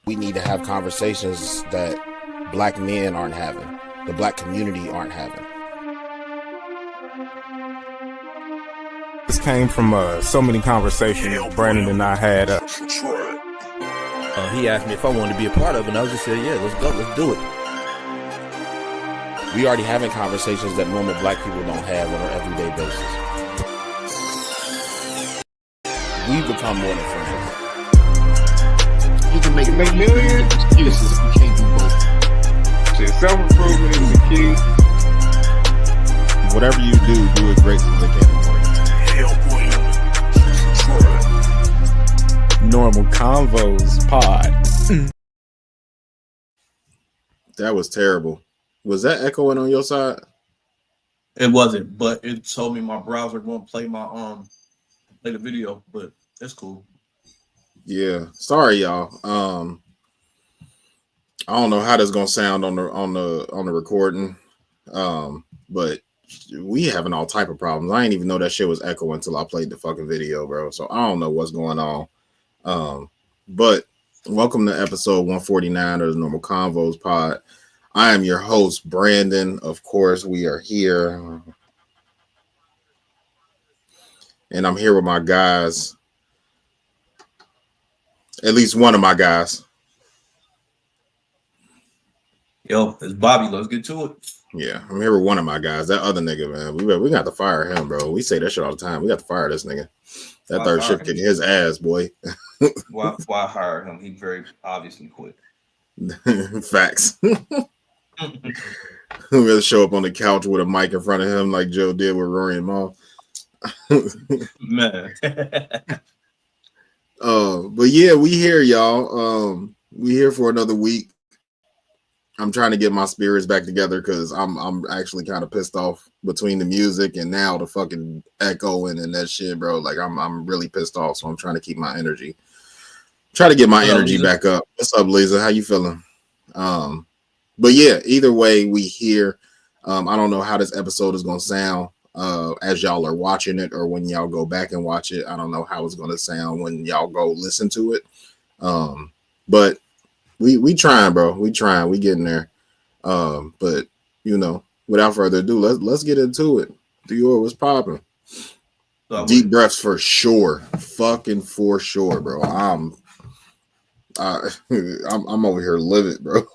We need to have conversations that black men aren't having, the black community aren't having. This came from so many conversations Brandon and I had. He asked me if I wanted to be a part of it, and I just said, yeah, let's go, let's do it. We already having conversations that normal black people don't have on an everyday basis. We've become more than friends. You can make millions excuses if you can't do both. Shit, self-improvement is the key. Whatever you do it great so they can't afford it. Normal Convos Pod. That was terrible. Was that echoing on your side? It wasn't, but it told me my browser won't play my play the video, but it's cool. Yeah. Sorry, y'all. I don't know how this gonna sound on the recording. But we having all type of problems. I didn't even know that shit was echoing until I played the fucking video, bro. So I don't know what's going on. But welcome to episode 149 of the Normal Convos Pod. I am your host, Brandon. Of course, we are here. And I'm here with my guys. At least one of my guys. Yo, it's Bobby. Let's get to it. Yeah, I'm here with one of my guys. That other nigga, man. We got to fire him, bro. We say that shit all the time. We got to fire this nigga. That third shift getting his ass, boy. Why hire him? He very obviously quit. Facts. We're gonna show up on the couch with a mic in front of him like Joe did with Rory and Mal. Man. But yeah, we here, y'all. We here for another week. I'm trying to get my spirits back together because I'm actually kind of pissed off between the music and now the fucking echoing and that shit, bro. Like I'm really pissed off, so I'm trying to keep my energy. Try to get my energy back up. What's up, Lisa? How you feeling? But yeah, either way, we here. I don't know how this episode is gonna sound as y'all are watching it or when y'all go back and watch it. I don't know how it's gonna sound when y'all go listen to it. But we trying, bro. We trying. We getting there. But you know, without further ado, let's get into it. Dior, what's popping? Deep breaths for sure. Fucking for sure, bro. I'm over here livid, bro.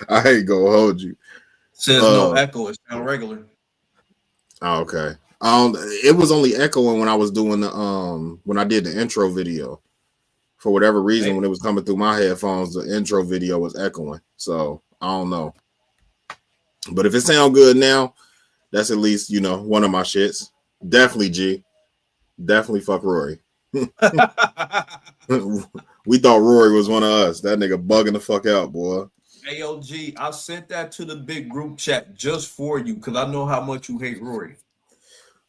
I ain't gonna hold you. Says no echo. It sound regular. Oh, okay. It was only echoing when I was doing the when I did the intro video. For whatever reason, when it was coming through my headphones, the intro video was echoing. So I don't know. But if it sounds good now, that's at least, you know, one of my shits. Definitely G. Definitely fuck Rory. We thought Rory was one of us. That nigga bugging the fuck out, boy. AOG, I sent that to the big group chat just for you because I know how much you hate Rory.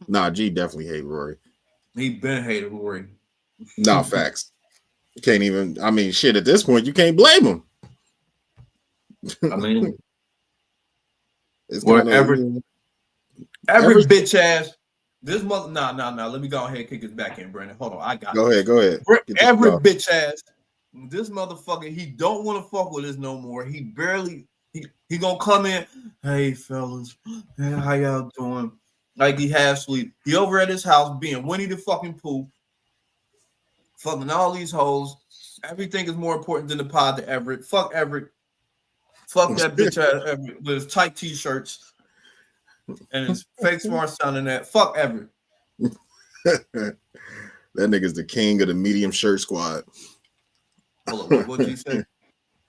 Nah, G definitely hate Rory. He been hated Rory. Nah, facts. You can't even, I mean, shit, at this point, you can't blame him. I mean, it's every bitch ass, this mother, nah, let me go ahead and kick his back in, Brandon. Hold on, I got it. Go ahead. Every bitch ass, this motherfucker, he don't want to fuck with us no more. He barely, he gonna come in, hey, fellas, hey, how y'all doing? Like he half sleep. He over at his house being Winnie the fucking Pooh. Fucking all these hoes. Everything is more important than the pod to Everett. Fuck Everett. Fuck that bitch ass Everett with his tight t-shirts and his fake smart sounding that. Fuck Everett. That nigga's the king of the medium shirt squad. Hold on, what'd you say?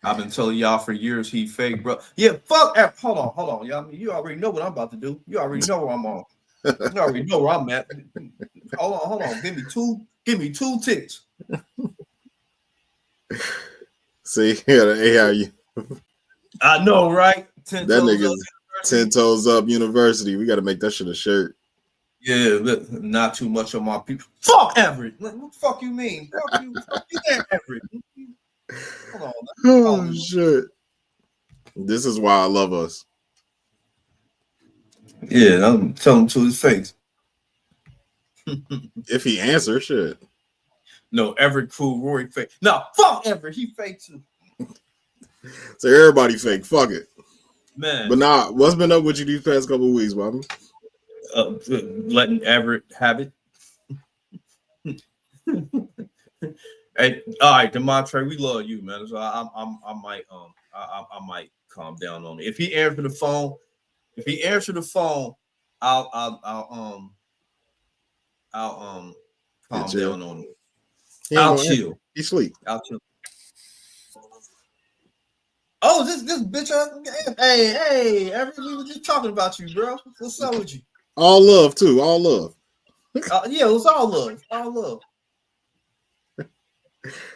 I've been telling y'all for years he fake, bro. Yeah, fuck Everett. Hold on, y'all. You already know what I'm about to do. You already know where I'm on. You already know where I'm at. Hold on. Give me two ticks. See, how you? I know, right? That nigga's 10 toes up university. We got to make that shit a shirt. Yeah, not too much of my people. Fuck Everett. What the fuck you mean? Fuck you Everett. Hold on. Oh shit. This is why I love us. Yeah, I'm telling him to his face. If he answers, shit. No, Everett cool, Rory fake. No, fuck Everett. He fake too. So everybody fake. Fuck it. Man. But nah, what's been up with you these past couple of weeks, Bobby? Letting Everett have it. Hey, all right, Demontre, we love you, man. So I might calm down on it. If he answers the phone, I'll calm down on it. I'll chill. He sleep. I'll chill. Oh, this bitch. Hey, we were just talking about you, bro. What's up with you? All love too. All love. Yeah, it was all love. All love.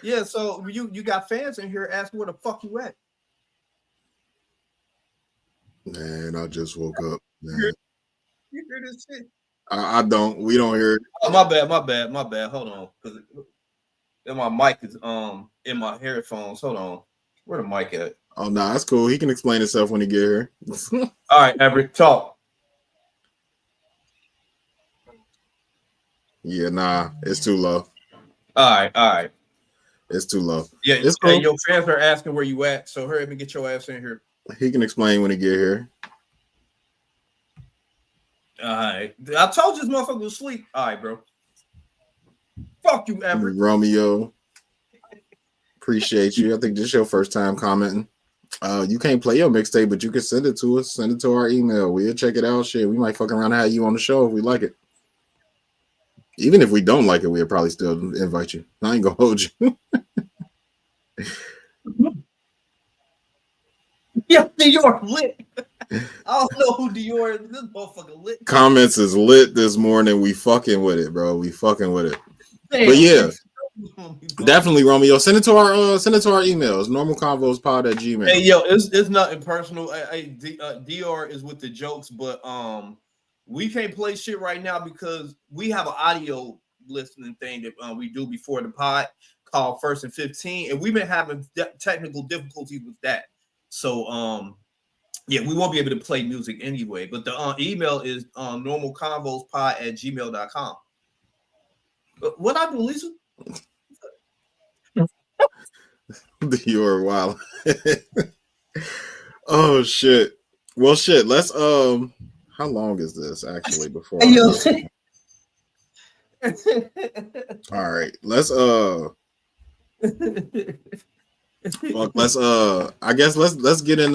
Yeah, so you got fans in here asking where the fuck you at. Man, I just woke up. Man. You hear this shit? I don't. We don't hear it. Oh, my bad. Hold on, because my mic is in my headphones. Hold on, where the mic at? Oh no, that's cool. He can explain himself when he get here. All right, Everett, talk. Yeah, nah, it's too low. All right. It's too low. Yeah, it's cool. Your fans are asking where you at, so hurry up and get your ass in here. He can explain when he get here. All right. I told you this motherfucker was asleep. All right, bro. Fuck you, Everett. Romeo. Appreciate you. I think this is your first time commenting. You can't play your mixtape, but you can send it to us. Send it to our email. We'll check it out. Shit, we might fuck around and have you on the show if we like it. Even if we don't like it, we'll probably still invite you. I ain't gonna hold you. Yeah, Dior lit. I don't know who Dior is. This motherfucker lit. Comments is lit this morning. We fucking with it, bro. We fucking with it. Damn. But yeah, definitely, Romeo. Send it to our emails. normalconvospod@gmail.com. Hey, yo, it's nothing personal. Dior is with the jokes, but we can't play shit right now because we have an audio listening thing that we do before the pod called First and 15, and we've been having technical difficulties with that. So yeah, we won't be able to play music anyway. But the email is normalconvospod@gmail.com. What I do, Lisa? You're wild. Oh shit. Well, shit. Let's How long is this actually? Before. All right. Let's let's I guess let's get in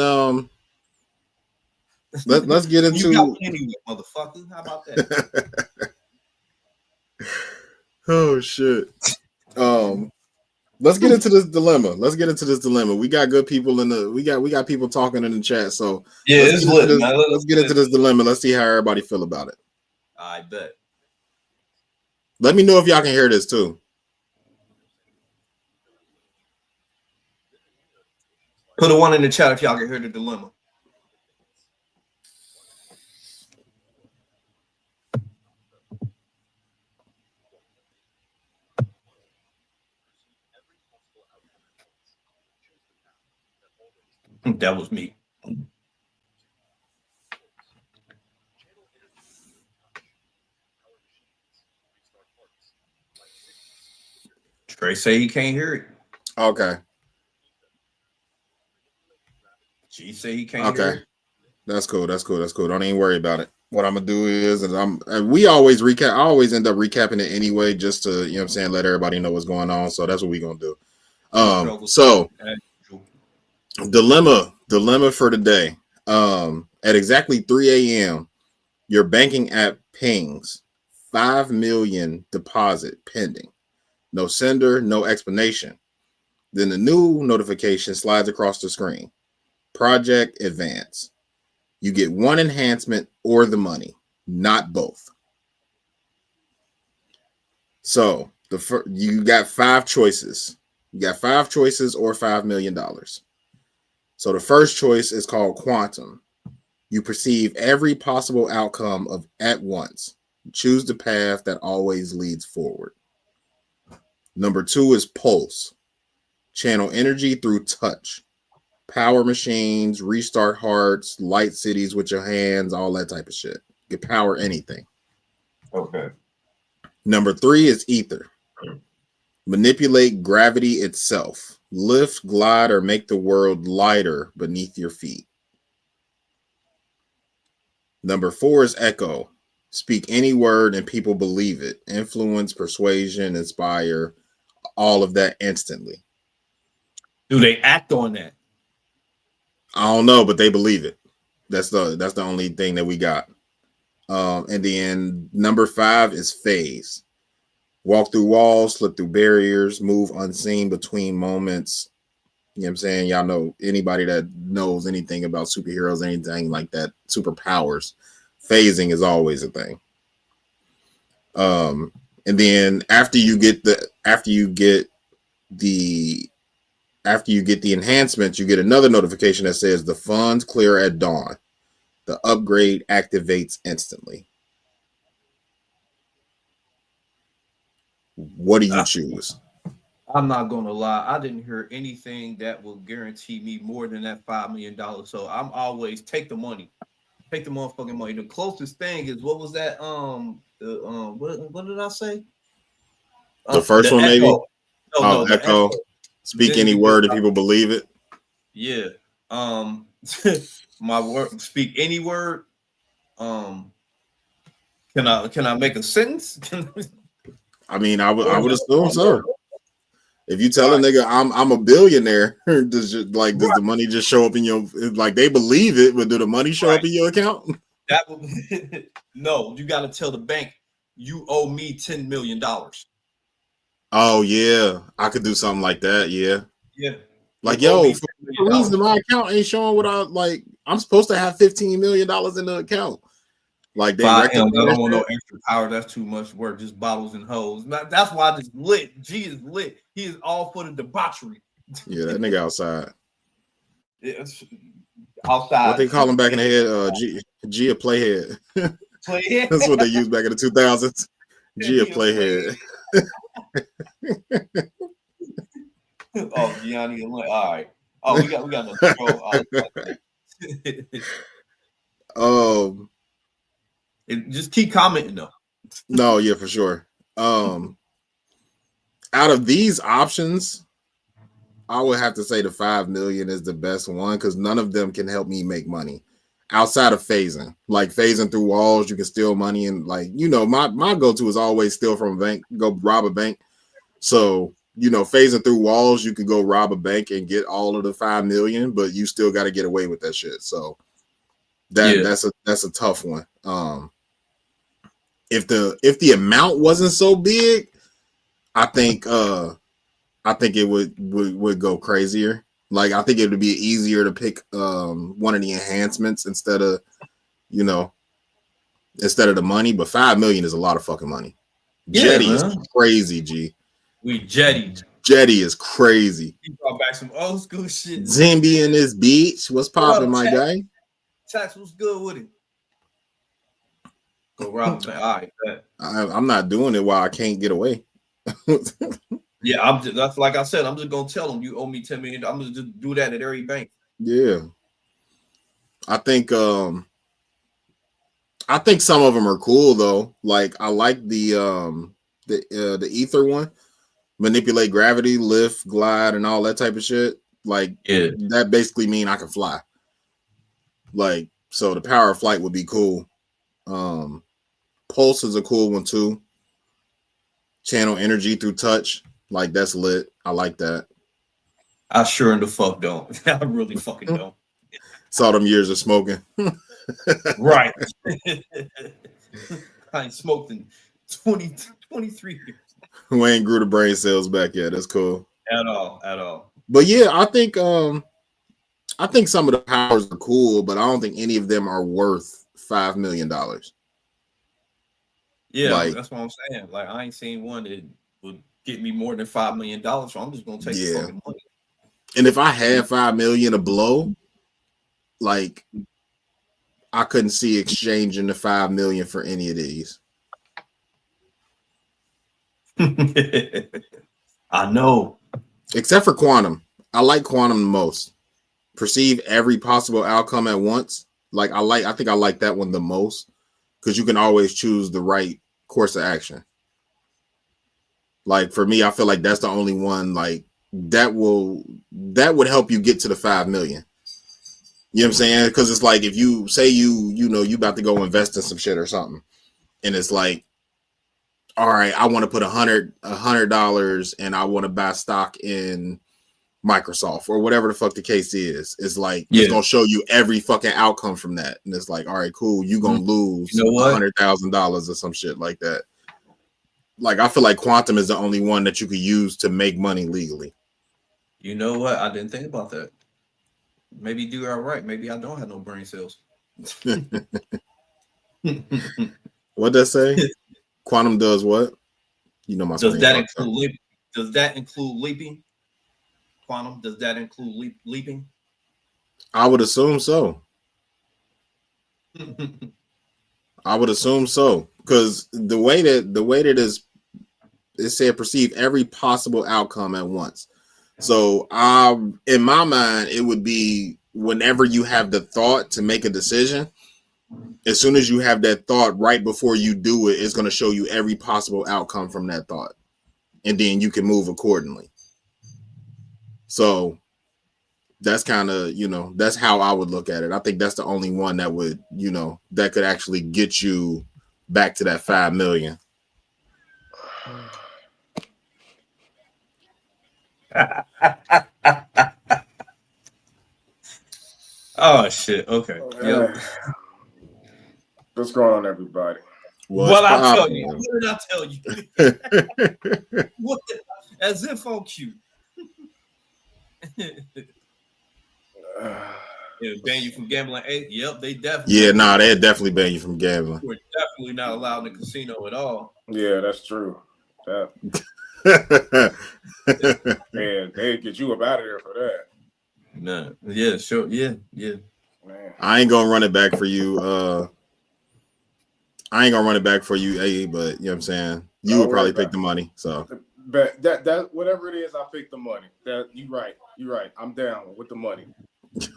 let's get into anyway, motherfucker. How about that? Oh shit. Let's get into this dilemma. We got good people in the we got people talking in the chat. So yeah, let's get into this dilemma. Let's see how everybody feel about it. I bet. Let me know if y'all can hear this too. Put a one in the chat if y'all can hear the dilemma. That was me. Trey say he can't hear it. Okay. G say he can't hear it. That's cool. Don't even worry about it. What I'm gonna do is, we always recap. I always end up recapping it anyway, just to, you know what I'm saying, let everybody know what's going on. So that's what we're gonna do. So dilemma for today. At exactly 3 a.m., your banking app pings 5 million deposit pending. No sender, no explanation. Then the new notification slides across the screen. Project advance. You get one enhancement or the money, not both. So you got 5 choices. You got 5 choices or $5 million. So the first choice is called quantum. You perceive every possible outcome of at once. Choose the path that always leads forward. Number 2 is pulse. Channel energy through touch. Power machines, restart hearts, light cities with your hands, all that type of shit. You can power anything. Okay. Number 3 is ether. Manipulate gravity itself. Lift, glide, or make the world lighter beneath your feet. Number 4 is echo. Speak any word and people believe it. Influence, persuasion, inspire, all of that instantly. Do they act on that? I don't know, but they believe it. That's the only thing that we got. And then number 5 is phase. Walk through walls, slip through barriers, move unseen between moments. You know what I'm saying? Y'all know, anybody that knows anything about superheroes, anything like that, superpowers, phasing is always a thing. And then after you get the enhancements, you get another notification that says the funds clear at dawn. The upgrade activates instantly. What do you choose? I'm not gonna lie. I didn't hear anything that will guarantee me more than that $5 million. So I'm always take the money, take the motherfucking money. The closest thing is what was that? What did I say? The first one, echo. maybe. No, the echo. Speak Then any you word just- if people believe it. Yeah. My word. Speak any word. Can I make a sentence? I mean, I would assume so. If you tell a nigga I'm a billionaire, does the money just show up in your, like, they believe it, but do the money show up in your account? That will, no, you got to tell the bank you owe me $10 million. Oh yeah, I could do something like that. Yeah. Like, You owe yo, me for $10 the million. reason my account ain't showing what I'm supposed to have $15 million in the account. Like, they I recognize don't want no that. extra power. That's too much work. Just bottles and hoes. That's why I just lit. G is lit. He is all for the debauchery. Yeah, that nigga outside. It's outside. What they call him back in the head? G a playhead. Playhead. That's what they used back in the 2000s. G a playhead. Oh, Gianni and Lynn. All right. Oh, we got no control. Just keep commenting though. No, yeah, for sure. Out of these options, I would have to say the 5 million is the best one because none of them can help me make money outside of phasing. Like, phasing through walls, you can steal money, and, like, you know, my go-to is always steal from a bank, go rob a bank. So, you know, phasing through walls, you could go rob a bank and get all of the 5 million, but you still got to get away with that shit. So that's a tough one. If the amount wasn't so big, I think it would go crazier. Like, I think it would be easier to pick one of the enhancements instead of the money. But 5 million is a lot of fucking money. Yeah, Jetty man. is crazy, G. We jettied. Jetty is crazy. He brought back some old school shit. Zimby in this beach. What's popping, my guy? Tax was good with it. Go rob the all right, bet. I'm not doing it while I can't get away. Yeah, that's like I said. I'm just gonna tell them you owe me $10 million. I'm gonna just do that at every bank. Yeah, I think some of them are cool though. Like, I like the ether one, manipulate gravity, lift, glide, and all that type of shit. Like, that basically mean I can fly. Like, so the power of flight would be cool. Pulse is a cool one too. Channel energy through touch. Like, that's lit. I like that. I sure in the fuck don't. I really fucking don't. Saw them years of smoking. Right. I ain't smoked in 23 years. We ain't grew the brain cells back yet. That's cool. At all. But yeah, I think some of the powers are cool, but I don't think any of them are worth $5 million. Yeah, like, that's what I'm saying. Like, I ain't seen one that would get me more than $5 million, so I'm just gonna take the fucking money. And if I had 5 million to blow, like, I couldn't see exchanging the 5 million for any of these. I know. Except for quantum. I like quantum the most. Perceive every possible outcome at once. Like, I think I like that one the most because you can always choose the right course of action. Like for me, I feel like that's the only one like that would help you get to the 5 million. You know what I'm saying? Because it's like if you say you about to go invest in some shit or something, and it's like, all right, I want to put $100 and I want to buy stock in Microsoft or whatever the fuck the case is. It's like it's gonna show you every fucking outcome from that, and it's like, all right, cool, you gonna lose $100,000 or some shit like that. Like I feel like quantum is the only one that you could use to make money legally. You know what? I didn't think about that. Maybe you are right. Maybe I don't have no brain cells. What'd that say? Quantum does what? You know my. Does that include leaping? Quantum, does that include leaping? I would assume so. I would assume so, because the way that it said perceive every possible outcome at once. So in my mind, it would be whenever you have the thought to make a decision, as soon as you have that thought, right before you do it, it's going to show you every possible outcome from that thought, and then you can move accordingly. So that's kind of, that's how I would look at it. I think that's the only one that would, that could actually get you back to that 5 million. Oh shit. Okay. Yep. What's going on, everybody? What I tell you? What did I tell you? What? As if on cue. Ban you from gambling. Yep, they definitely. Yeah, they'd definitely ban you from gambling. We're definitely not allowed in the casino at all. Yeah, that's true. Man, they get you up out of there for that. Nah. Yeah, sure. Yeah. Man. I ain't gonna run it back for you. I ain't gonna run it back for you, but you know what I'm saying? You would probably pick the money. So but that whatever it is, I pick the money. That you right. I'm down with the money. I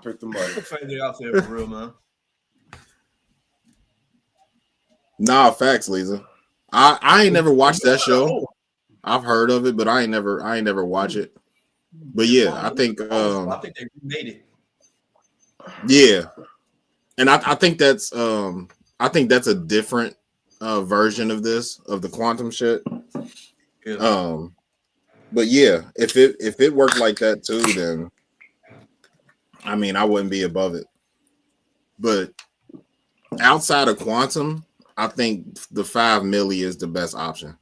pick the money. Family out there for real, man. Nah, facts, Lisa. I ain't never watched that show. I've heard of it, but I ain't never watch it. But yeah, I think they remade it. Yeah, and I think that's a different version of the quantum shit. Yeah. But yeah, if it worked like that too, then I mean I wouldn't be above it. But outside of quantum, I think the 5 milli is the best option.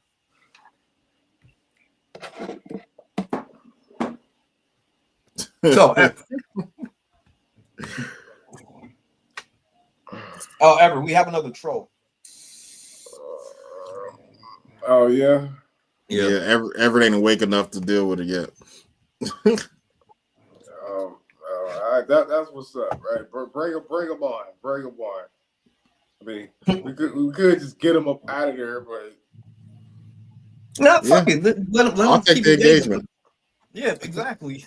So, Ever, we have another troll. Oh yeah. Yeah, Everett ain't awake enough to deal with it yet. All right, that's what's up, right? Bring him on. I mean, we could just get him up out of there, but no, fuck it. Let I'll him take keep the engagement. Yeah, exactly.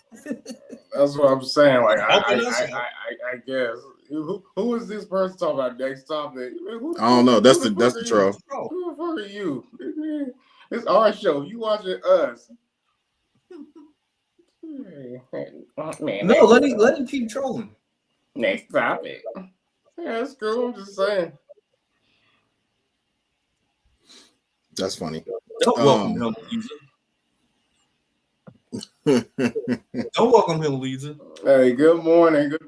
That's what I'm saying. Like, I guess who is this person talking about next topic? I don't know. That's the troll. Who the fuck are you? It's our show. You watching us? No, let him keep trolling. Next topic. Yeah, that's cool. I'm just saying. That's funny. Don't welcome him, Lisa. Don't welcome him, Lisa. Hey, good morning, Lisa.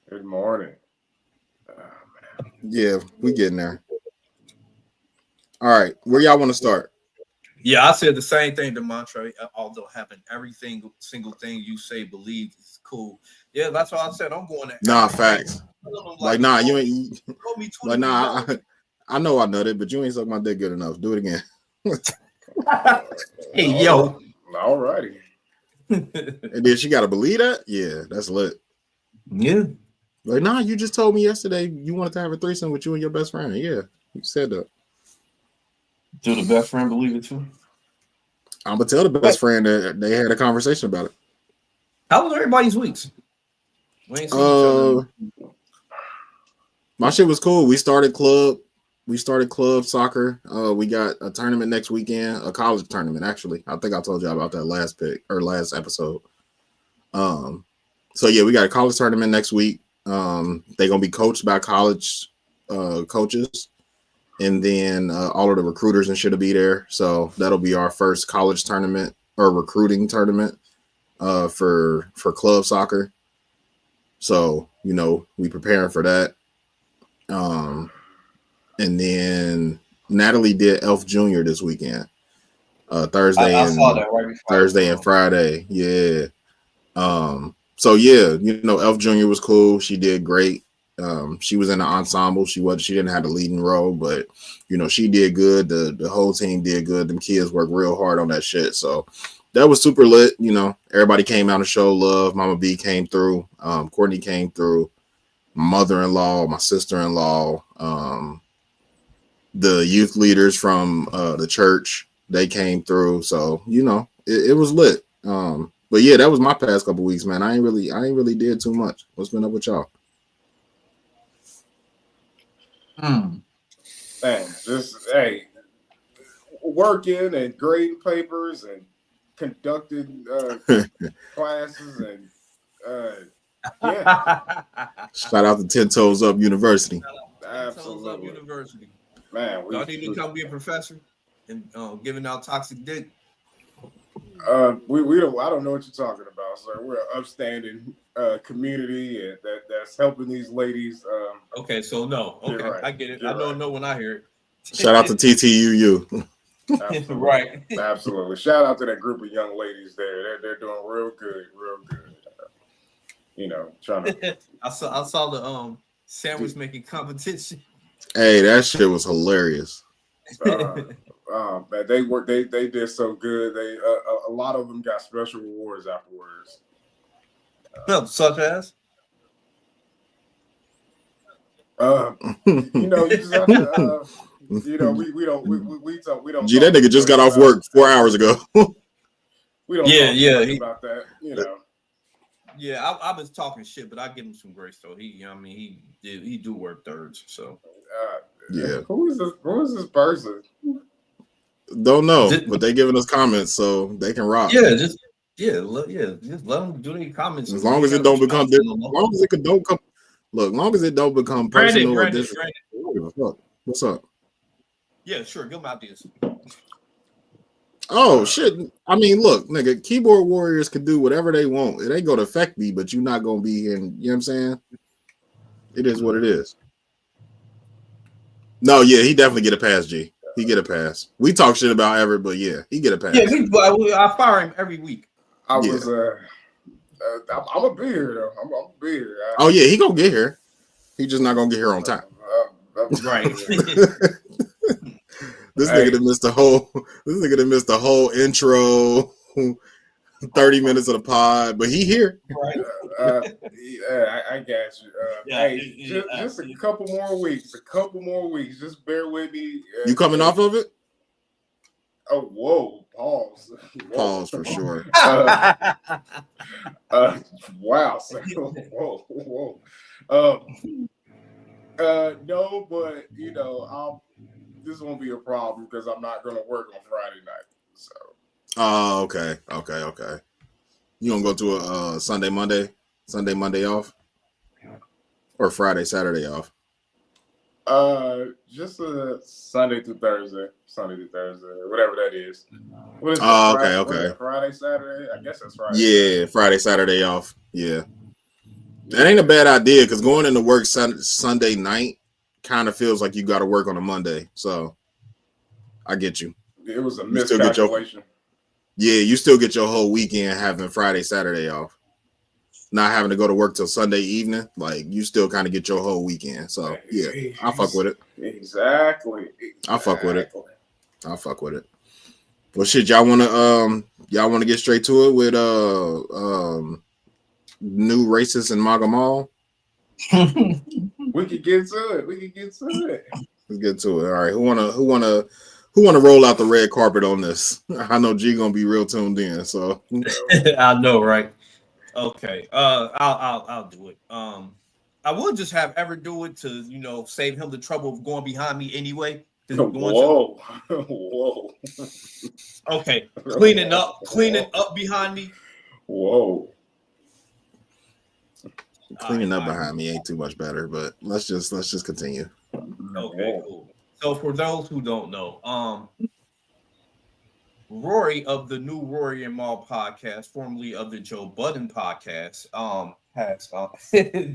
Good morning. Yeah, we getting there. All right, where y'all want to start? Yeah, I said the same thing to Montre. Although having everything, single thing you say, believe is cool. Yeah, that's what I said. I'm going to. Nah, facts. Like, nah, you ain't. Like, nah, I know I nutted, but you ain't sucked my dick good enough. Do it again. Hey, yo. All righty. And then she got to believe that? Yeah, that's lit. Yeah. Like, nah, you just told me yesterday you wanted to have a threesome with you and your best friend. Yeah, you said that. Do the best friend believe it too? I'm going to tell the best friend that they had a conversation about it. How was everybody's weeks? We ain't seen each other. My shit was cool. We started club We started club soccer. We got a tournament next weekend, a college tournament actually. I think I told y'all about that last episode. So yeah, we got a college tournament next week. They're gonna be coached by college coaches, and then all of the recruiters and shit will be there. So that'll be our first college tournament or recruiting tournament for club soccer. So we preparing for that. And then Natalie did Elf Jr. this weekend. Thursday I saw that right before Thursday and Friday. Yeah. So yeah, Elf Jr. was cool. She did great. She was in the ensemble. She didn't have the leading role, but she did good. The whole team did good. Them kids worked real hard on that shit. So that was super lit. Everybody came out to show love. Mama B came through. Courtney came through. My mother-in-law, my sister-in-law, the youth leaders from the church, they came through. So it was lit. But yeah, that was my past couple weeks, man. I ain't really did too much. What's been up with y'all? Man, just working and grading papers and conducting classes and yeah. Shout out to 10 Toes Up University. Absolutely. 10 Toes Up University. Man, y'all need to come be a professor and giving out toxic dick. We don't. I don't know what you're talking about, sir. We're an upstanding community and that's helping these ladies. Okay, so no. Okay, right. I get it. You're I don't right. know when I hear it. Shout out to TTUU. Absolutely. Right. Absolutely. Shout out to that group of young ladies there. They're doing real good. Trying to. I saw the sandwich making competition. Hey, that shit was hilarious. Man, they did so good. They a lot of them got special rewards afterwards. Such as you just have to we don't Gee, that nigga just got off work 4 hours ago. We don't talk about that, Yeah, I've been talking shit, but I give him some grace though. He do work thirds, so yeah. Who is this person? Don't know, but they giving us comments, so they can rock. Yeah, just let them do their comments. As long as it don't become, long as it don't become personal or disrespectful. What's up? Yeah, sure. Give them ideas. Oh shit! I mean, look, nigga, keyboard warriors can do whatever they want. It ain't gonna affect me, but you're not gonna be in. You know what I'm saying? It is what it is. No, yeah, he definitely get a pass, G. He get a pass. We talk shit about Everett, but yeah, he get a pass. Yeah, I fire him every week. I'm a beer though. I'm a beer. Oh yeah, he gonna get here. He just not gonna get here on time. Right. This nigga done missed the whole intro, 30 minutes of the pod, but he here. Right. I got you. Just a couple more weeks. Just bear with me. You coming off of it? Oh, whoa. Pause. Pause for sure. Wow. Whoa. No, but this won't be a problem because I'm not going to work on Friday night. So. Oh, okay. You gonna go to a Sunday, Monday off, or Friday, Saturday off? Just a Sunday to Thursday, whatever that is. What is it? Okay. Friday, Saturday. I guess that's Friday. Yeah, Friday, Saturday off. Yeah, that ain't a bad idea because going into work Sunday night kind of feels like you got to work on a Monday. So I get you. It was a miscalculation. You still get your whole weekend having Friday, Saturday off. Not having to go to work till Sunday evening. Like, you still kind of get your whole weekend. So, yeah, I fuck with it. Exactly. I fuck with it. Well, shit, y'all want to get straight to it with new racist and MAGA Mal? We could get to it. Let's get to it. All right. Who wanna roll out the red carpet on this? I know G gonna be real tuned in. So I know, right? Okay. I'll do it. I would just have ever do it to save him the trouble of going behind me anyway. Whoa. Whoa. Okay, cleaning up behind me. Whoa. Cleaning up behind me ain't too much better, but let's just continue. Okay, cool. So for those who don't know, Rory of the new Rory and Mal podcast, formerly of the Joe Budden podcast, has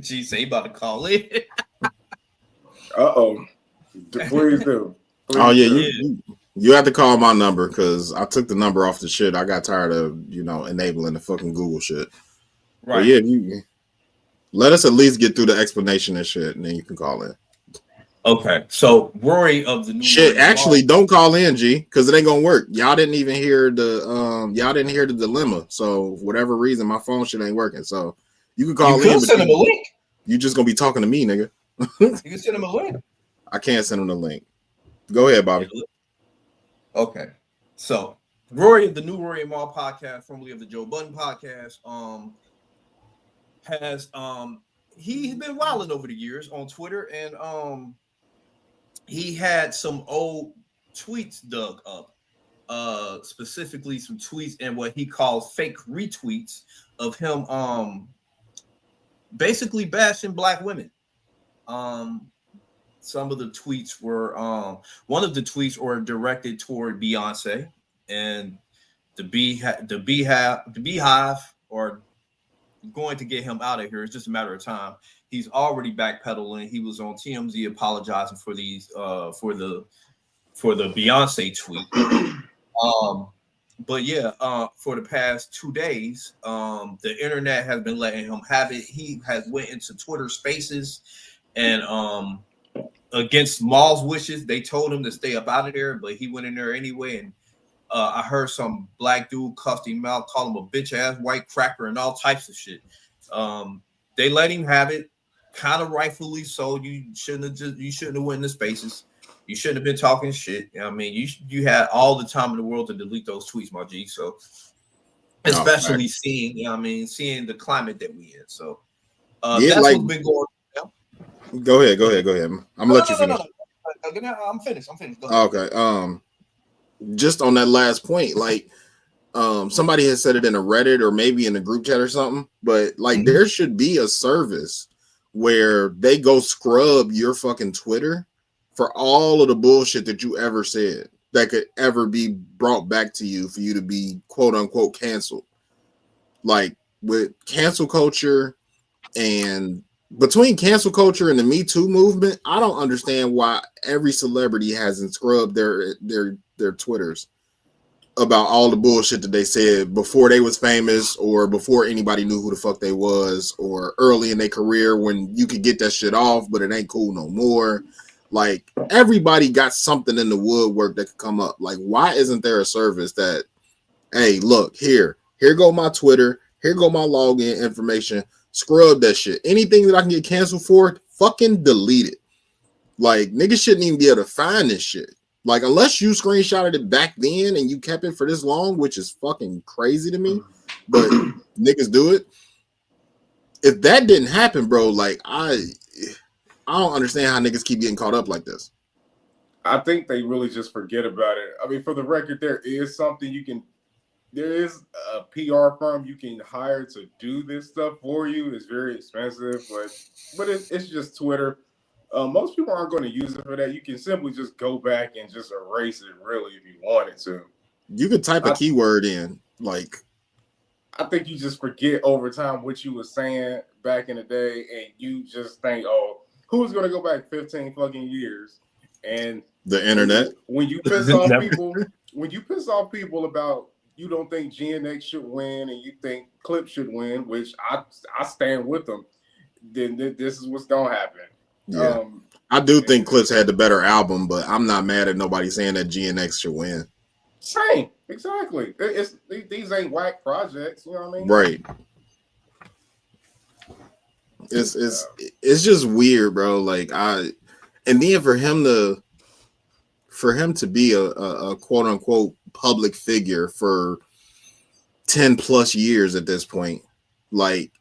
G say about to call it. Uh-oh. Please do. Oh yeah, you have to call my number because I took the number off the shit. I got tired of enabling the fucking Google shit. Right. But yeah, let us at least get through the explanation and shit, and then you can call in. Okay, so Rory of the new shit. Actually, don't call in, G, because it ain't gonna work. Y'all didn't even hear the dilemma. So for whatever reason, my phone shit ain't working. So you can call in. You can send him a link. You just gonna be talking to me, nigga. You can send him a link. I can't send him the link. Go ahead, Bobby. Okay, so Rory of the new Rory and Mal podcast, formerly of the Joe Budden podcast, has he's been wilding over the years on Twitter, and he had some old tweets dug up, specifically some tweets and what he calls fake retweets of him basically bashing black women. Some of the tweets were one of the tweets were directed toward Beyonce, and the Beehive are going to get him out of here. It's just a matter of time. He's already backpedaling. He was on TMZ apologizing for these for the Beyonce tweet. But yeah, for the past 2 days, the internet has been letting him have it. He has went into Twitter Spaces, and against Mal's wishes, they told him to stay up out of there, but he went in there anyway. And I heard some black dude cussed him out, call him a bitch ass white cracker and all types of shit. They let him have it, kind of rightfully so. You shouldn't have went into Spaces. You shouldn't have been talking shit. I mean, you had all the time in the world to delete those tweets, my G. So, especially seeing the climate that we in. So, that's what's been going on. Go ahead. I'm gonna let you finish. No. I'm finished. Go ahead. Okay. Just on that last point, like, somebody has said it in a Reddit or maybe in a group chat or something, but like, there should be a service where they go scrub your fucking Twitter for all of the bullshit that you ever said that could ever be brought back to you for you to be quote unquote canceled. Like with cancel culture, and between cancel culture and the Me Too movement, I don't understand why every celebrity hasn't scrubbed their Twitters about all the bullshit that they said before they was famous or before anybody knew who the fuck they was, or early in their career when you could get that shit off, but it ain't cool no more. Like, everybody got something in the woodwork that could come up. Like, why isn't there a service that, hey, look, here go my Twitter, here go my login information, scrub that shit. Anything that I can get canceled for, fucking delete it. Like, niggas shouldn't even be able to find this shit. Like, unless you screenshotted it back then and you kept it for this long, which is fucking crazy to me, but niggas do it. If that didn't happen, bro, like, I don't understand how niggas keep getting caught up like this. I think they really just forget about it. I mean, for the record, there is a PR firm you can hire to do this stuff for you. It's very expensive, but it's just Twitter. Most people aren't going to use it for that. You can simply just go back and just erase it, really, if you wanted to. You could type a keyword in, like. I think you just forget over time what you were saying back in the day, and you just think, oh, who's going to go back 15 fucking years? And the internet. When you piss off people, about you don't think GNX should win and you think Clip should win, which I stand with them, then this is what's going to happen. Yeah, I do think Clips had the better album, but I'm not mad at nobody saying that GNX should win. Same, exactly. These ain't whack projects, you know what I mean? Right. It's just weird, bro. Like, and then for him to be a quote unquote public figure for 10 plus years at this point, like,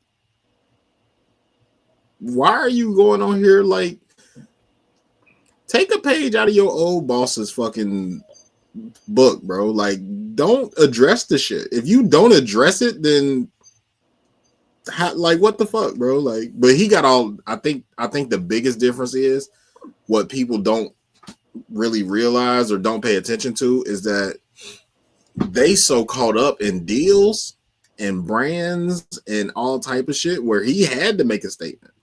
why are you going on here like take a page out of your old boss's fucking book, bro? Like, don't address the shit. If you don't address it, then like what the fuck, bro? Like, but he got all. I think the biggest difference is what people don't really realize or don't pay attention to is that they so caught up in deals and brands and all type of shit where he had to make a statement.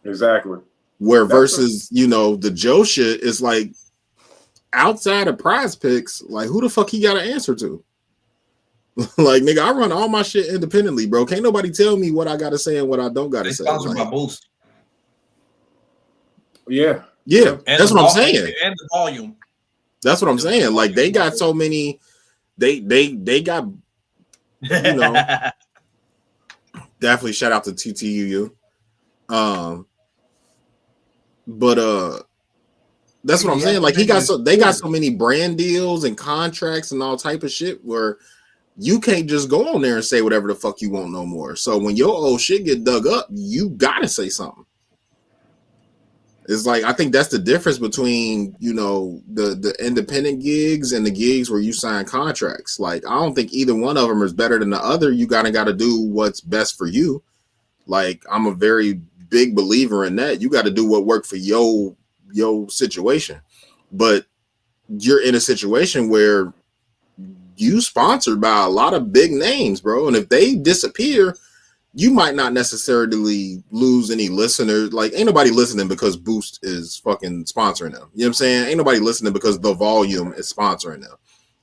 Exactly. Where versus, the Joe shit is like outside of Prize Picks, like who the fuck he got to answer to? Like, nigga, I run all my shit independently, bro. Can't nobody tell me what I got to say and what I don't got to say. Sponsored by Boost. Yeah, that's what I'm saying. And the volume. That's what I'm saying. Like, they got so many. They got. Definitely shout out to TTUU. But that's what I'm saying. Like, they got so many brand deals and contracts and all type of shit where you can't just go on there and say whatever the fuck you want no more. So when your old shit get dug up, you gotta say something. It's like, I think that's the difference between, the independent gigs and the gigs where you sign contracts. Like, I don't think either one of them is better than the other. You got to do what's best for you. Like, I'm a very big believer in that. You got to do what worked for your situation. But you're in a situation where you sponsored by a lot of big names, bro. And if they disappear, you might not necessarily lose any listeners. Like, ain't nobody listening because Boost is fucking sponsoring them. You know what I'm saying? Ain't nobody listening because The Volume is sponsoring them.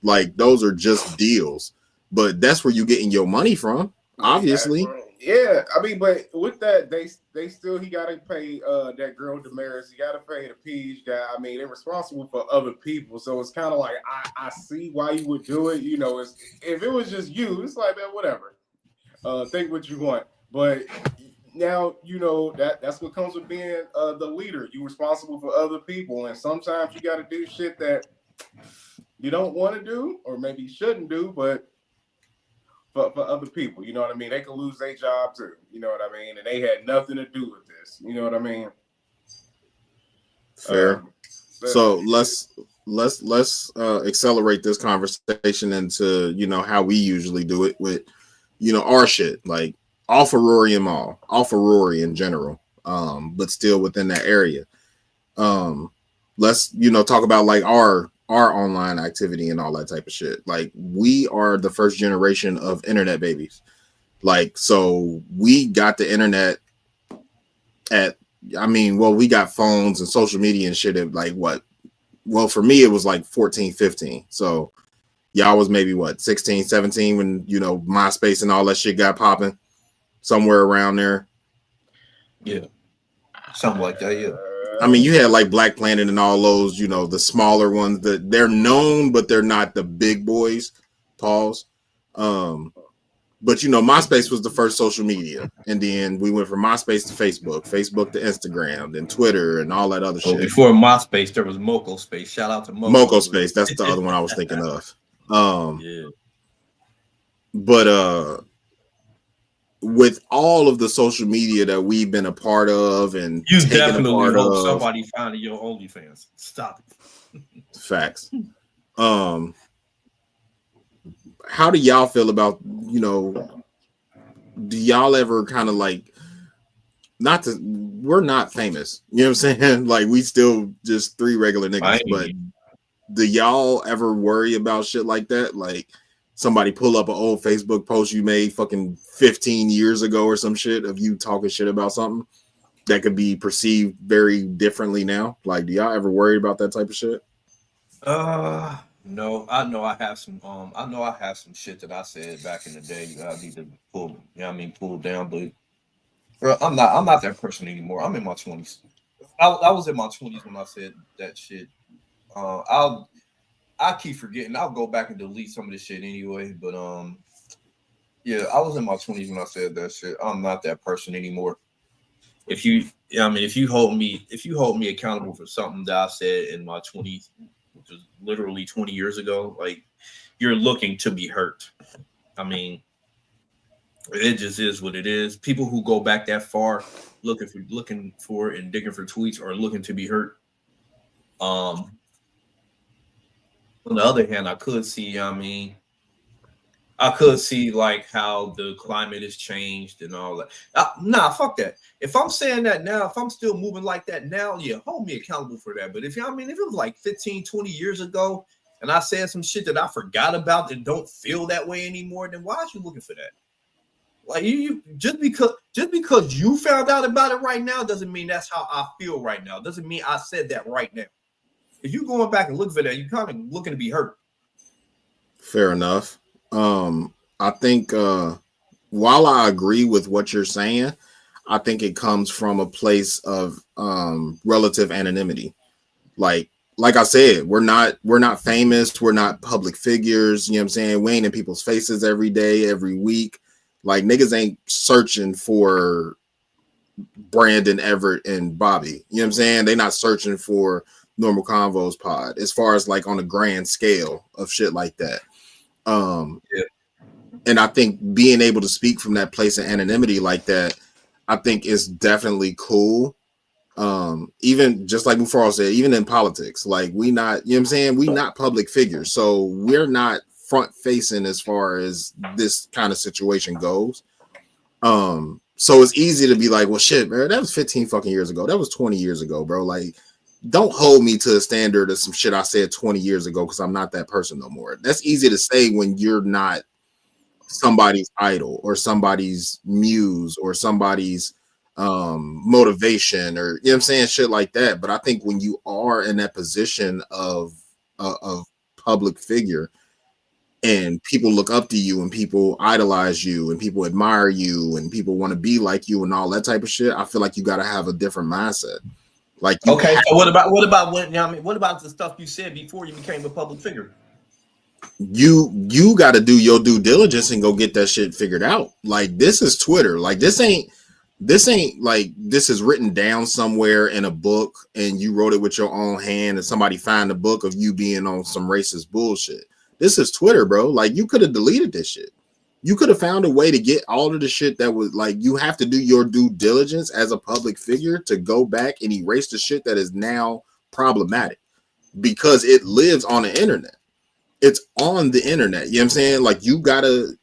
Like, those are just deals. But that's where you're getting your money from, obviously. Yeah, I mean, but with that, he got to pay that girl Damaris. He got to pay the Peach guy. I mean, they're responsible for other people, so it's kind of like I see why you would do it. If it was just you, it's like, man, whatever. Think what you want, but now that's what comes with being the leader. You're responsible for other people, and sometimes you got to do shit that you don't want to do, or maybe you shouldn't do, but for other people, you know what I mean? They could lose their job too, you know what I mean? And they had nothing to do with this, you know what I mean? Fair. So let's accelerate this conversation into how we usually do it with our shit, like off of Rory and Mal, off of Rory in general, but still within that area. Let's talk about like our online activity and all that type of shit. Like, we are the first generation of internet babies. Like, so we got the internet we got phones and social media and shit at like what? Well, for me, it was like 14, 15. So y'all was maybe what, 16, 17 when, MySpace and all that shit got popping, somewhere around there. Yeah. Something like that, yeah. I mean, you had like Black Planet and all those, the smaller ones that they're known, but they're not the big boys. Pause. But MySpace was the first social media, and then we went from MySpace to Facebook, Facebook to Instagram, then Twitter, and all that other shit. Before MySpace, there was Moco Space. Shout out to Moco Space. That's the other one I was thinking of. Yeah. But with all of the social media that we've been a part of, and you definitely hope somebody found your OnlyFans. Stop it. Facts. How do y'all feel about, do y'all ever kind of like, we're not famous, you know what I'm saying? Like, we still just three regular niggas, but do y'all ever worry about shit like that? Like, somebody pull up an old Facebook post you made fucking 15 years ago or some shit of you talking shit about something that could be perceived very differently now. Like, do y'all ever worry about that type of shit? No, I know I have some shit that I said back in the day that I need to pull down, but bro, I'm not that person anymore. I'm in my 20s. I was in my 20s when I said that shit. I keep forgetting. I'll go back and delete some of this shit anyway. But yeah, I was in my 20s when I said that shit. I'm not that person anymore. If you hold me accountable for something that I said in my 20s, which was literally 20 years ago, like, you're looking to be hurt. I mean, it just is what it is. People who go back that far, looking for and digging for tweets or looking to be hurt. On the other hand, I could see, I could see like how the climate has changed and all that. Nah, fuck that. If I'm saying that now, if I'm still moving like that now, yeah, hold me accountable for that. But if if it was like 15, 20 years ago and I said some shit that I forgot about and don't feel that way anymore, then why are you looking for that? Like you just because you found out about it right now doesn't mean that's how I feel right now. Doesn't mean I said that right now. If you going back and look for that, you kind of looking to be hurt. Fair enough. I think while I agree with what you're saying, I think it comes from a place of relative anonymity. Like I said, we're not famous, we're not public figures, you know what I'm saying? We ain't in people's faces every day, every week. Like niggas ain't searching for Brandon, Everett, and Bobby. You know what I'm saying? They're not searching for Normal Convos Pod as far as like on a grand scale of shit like that. Yeah. And I think being able to speak from that place of anonymity like that, I think is definitely cool. Even just like Mufaro said, even in politics, like we not, you know what I'm saying? We not public figures. So we're not front facing as far as this kind of situation goes. So it's easy to be like, well, shit, man, that was 15 fucking years ago. That was 20 years ago, bro. Like, don't hold me to a standard of some shit I said 20 years ago because I'm not that person no more. That's easy to say when you're not somebody's idol or somebody's muse or somebody's motivation or, you know what I'm saying, shit like that. But I think when you are in that position of public figure and people look up to you and people idolize you and people admire you and people want to be like you and all that type of shit, I feel like you got to have a different mindset. Like, okay, so what about when, what about the stuff you said before you became a public figure? You got to do your due diligence and go get that shit figured out. Like, this is Twitter. Like, this ain't like this is written down somewhere in a book and you wrote it with your own hand and somebody found a book of you being on some racist bullshit. This is Twitter, bro. Like, you could have deleted this shit. You could have found a way to get all of the shit that was like, you have to do your due diligence as a public figure to go back and erase the shit that is now problematic because it lives on the internet. It's on the internet. You know what I'm saying? Like, you gotta,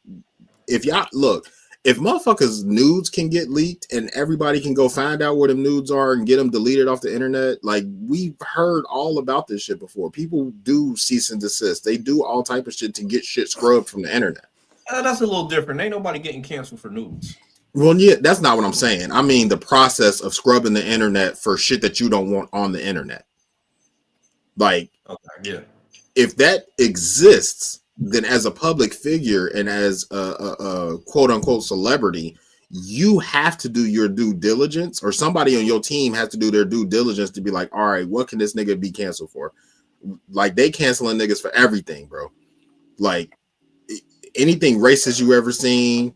if motherfuckers nudes can get leaked and everybody can go find out where them nudes are and get them deleted off the internet, like, we've heard all about this shit before. People do cease and desist. They do all type of shit to get shit scrubbed from the internet. That's a little different. Ain't nobody getting canceled for nudes. Well, yeah, that's not what I'm saying. I mean the process of scrubbing the internet for shit that you don't want on the internet. Like, okay, yeah. If that exists, then as a public figure and as a quote unquote celebrity, you have to do your due diligence, or somebody on your team has to do their due diligence to be like, all right, what can this nigga be canceled for? Like, they canceling niggas for everything, bro. Like, anything racist you ever seen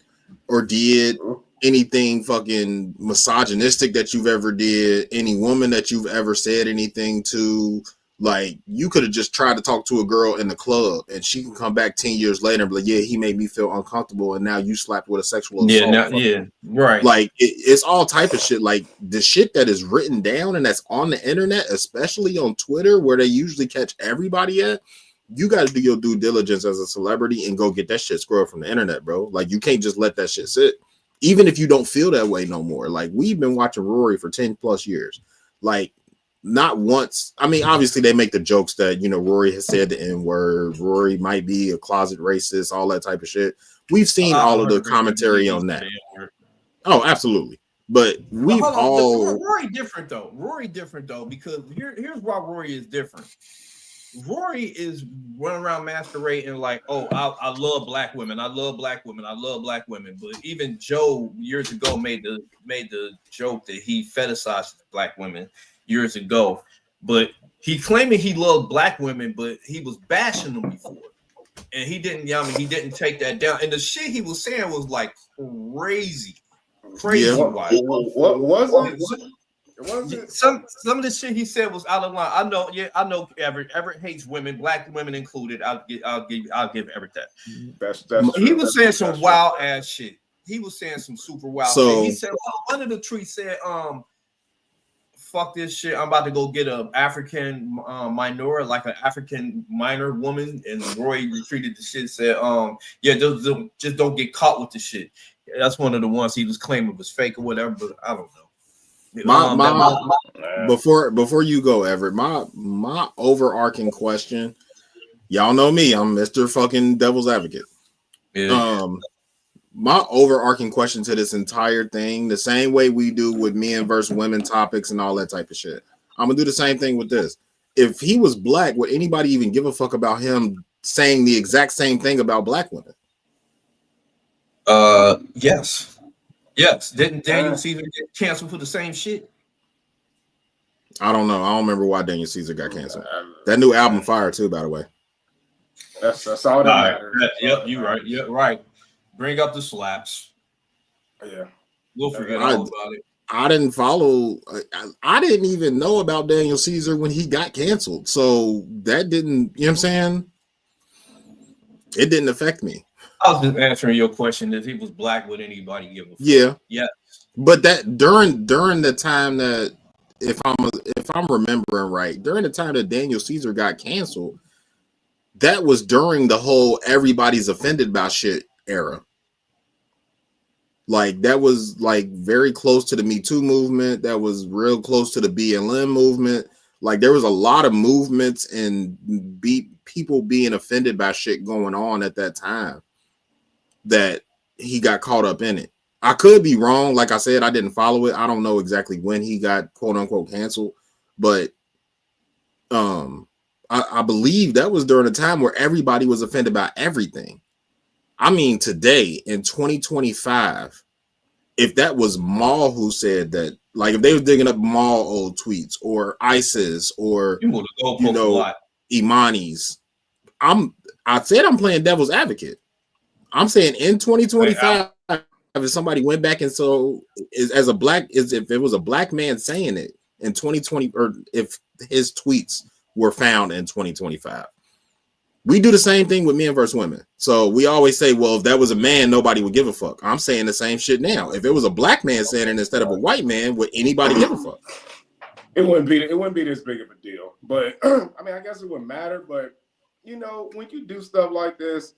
or did, anything fucking misogynistic that you've ever did, any woman that you've ever said anything to, like, you could have just tried to talk to a girl in the club and she can come back 10 years later and be like, yeah, he made me feel uncomfortable, and now you slapped with a sexual assault. Yeah, right. Like, it's all type of shit. Like, the shit that is written down and that's on the internet, especially on Twitter where they usually catch everybody at, you got to do your due diligence as a celebrity and go get that shit scrubbed from the internet, bro. Like, you can't just let that shit sit, even if you don't feel that way no more. Like, we've been watching Rory for 10 plus years. Like, not once. I mean, obviously they make the jokes that, you know, Rory has said the N-word, Rory might be a closet racist, all that type of shit. We've seen all of the commentary on that. Oh, absolutely. But we've all Rory different though, because here's why Rory is different. Rory is running around masquerading like, oh, I love black women. I love black women. I love black women. But even Joe years ago made the joke that he fetishized black women years ago. But he claiming he loved black women, but he was bashing them before. And he didn't, he didn't take that down. And the shit he was saying was like crazy. Yeah. What was it? Some of the shit he said was out of line. I know. Everett hates women, black women included. I'll give Everett that. He was saying some wild ass shit. he was saying some super wild So- shit. He said, well, one of the tweets said, fuck this shit. I'm about to go get an African like an African minor woman. And Roy retweeted the shit, said, yeah, just don't get caught with the shit. That's one of the ones he was claiming was fake or whatever, but I don't know. Before you go, Everett, my overarching question, y'all know me, I'm Mr. fucking Devil's Advocate. Yeah. My overarching question to this entire thing, the same way we do with men versus women topics and all that type of shit, I'm gonna do the same thing with this. If he was black, would anybody even give a fuck about him saying the exact same thing about black women? Yes. Didn't Daniel Caesar get canceled for the same shit? I don't know. I don't remember why Daniel Caesar got canceled. That new album fire too, by the way. That's all that matters. Yep, you right. Yep, right. Bring up the slaps. Yeah, we'll forget all about it. I didn't follow. I didn't even know about Daniel Caesar when he got canceled. So that didn't. You know what I'm saying? It didn't affect me. I was just answering your question. If he was black, would anybody give a fuck? Yeah. But that during the time that, if I'm remembering right, during the time that Daniel Caesar got canceled, that was during the whole everybody's offended by shit era. Like that was like very close to the Me Too movement. That was real close to the BLM movement. Like there was a lot of movements and people being offended by shit going on at that time that he got caught up in it. I could be wrong. Like I said, I didn't follow it. I don't know exactly when he got quote unquote canceled, but I believe that was during a time where everybody was offended by everything. I mean, today in 2025, if that was Mal who said that, like if they were digging up Mal old tweets or ISIS or Imani's, I said I'm playing devil's advocate. I'm saying in 2025, if somebody went back and if it was a black man saying it in 2020, or if his tweets were found in 2025. We do the same thing with men versus women. So we always say, well, if that was a man, nobody would give a fuck. I'm saying the same shit now. If it was a black man saying it instead of a white man, would anybody give a fuck? It wouldn't be this big of a deal. But I mean, I guess it wouldn't matter. But you know, when you do stuff like this,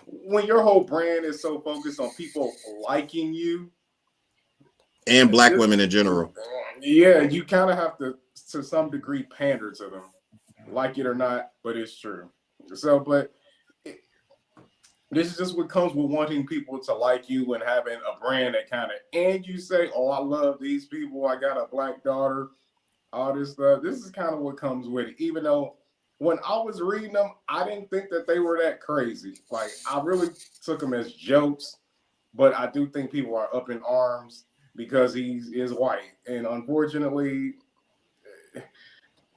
when your whole brand is so focused on people liking you and black women in general, yeah, you kind of have to some degree pander to them, like it or not. But it's true. So, but this is just what comes with wanting people to like you and having a brand that kind of, and you say, oh, I love these people. I got a black daughter, all this stuff. This is kind of what comes with it. Even though when I was reading them, I didn't think that they were that crazy. Like, I really took them as jokes, but I do think people are up in arms because he is white. And unfortunately,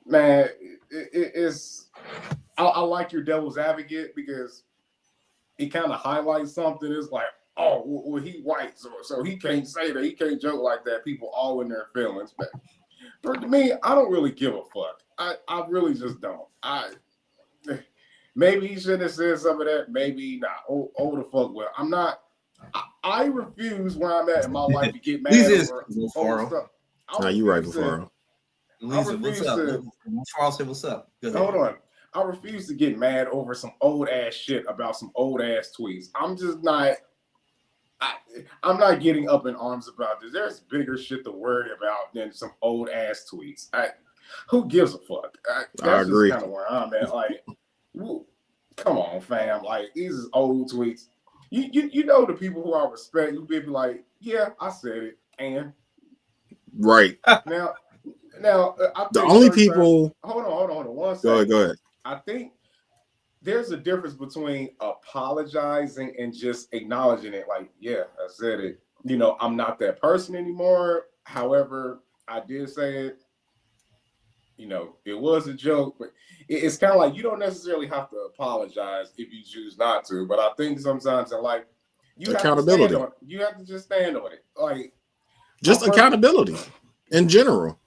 man, it's... I like your devil's advocate because it kind of highlights something. It's like, oh, well, he white, so he can't say that. He can't joke like that. People all in their feelings. But for me, I don't really give a fuck. I really just don't. Maybe he shouldn't have said some of that. Maybe not. Oh the fuck well. I'm not. I refuse where I'm at in my life to get mad over stuff. No, you right before. Lisa, what's up? Charles said, what's up? Hold on. I refuse to get mad over some old ass shit about some old ass tweets. I'm just not. I'm not getting up in arms about this. There's bigger shit to worry about than some old ass tweets. Who gives a fuck? That's agree. Just kind of where I'm at. Like, come on, fam. Like, these is old tweets. You know the people who I respect. You be like, yeah, I said it, and right now, I the only people. Hold on. 1 second. Go ahead. I think there's a difference between apologizing and just acknowledging it. Like, yeah, I said it. You know, I'm not that person anymore. However, I did say it. You know, it was a joke, but it's kind of like you don't necessarily have to apologize if you choose not to. But I think sometimes in life, you accountability. You have to just stand on it. Like, just accountability in general.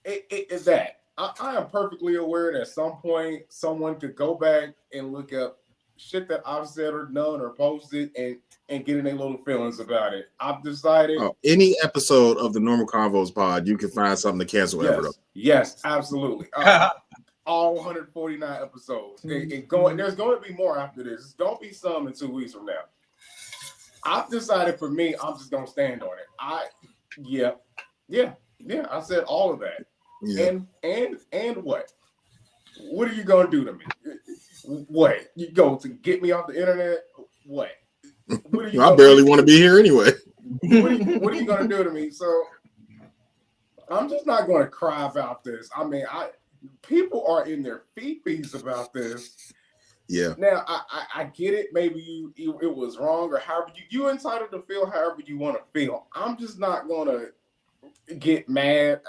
It's that. I am perfectly aware that at some point someone could go back and look up shit that I've said or done or posted and getting their little feelings about it. I've decided any episode of the Normal Convos pod, you can find something to cancel. Yes, absolutely. All 149 episodes. And there's going to be more after this. It's going to be some in 2 weeks from now. I've decided for me, I'm just going to stand on it. Yeah. I said all of that. Yeah. And what? What are you going to do to me? What? You go to get me off the internet? What? I barely want to be here anyway. What are you going to do to me? So I'm just not going to cry about this. I mean, people are in their feet about this. Yeah. Now I get it. Maybe it was wrong or however you entitled to feel however you want to feel. I'm just not going to get mad.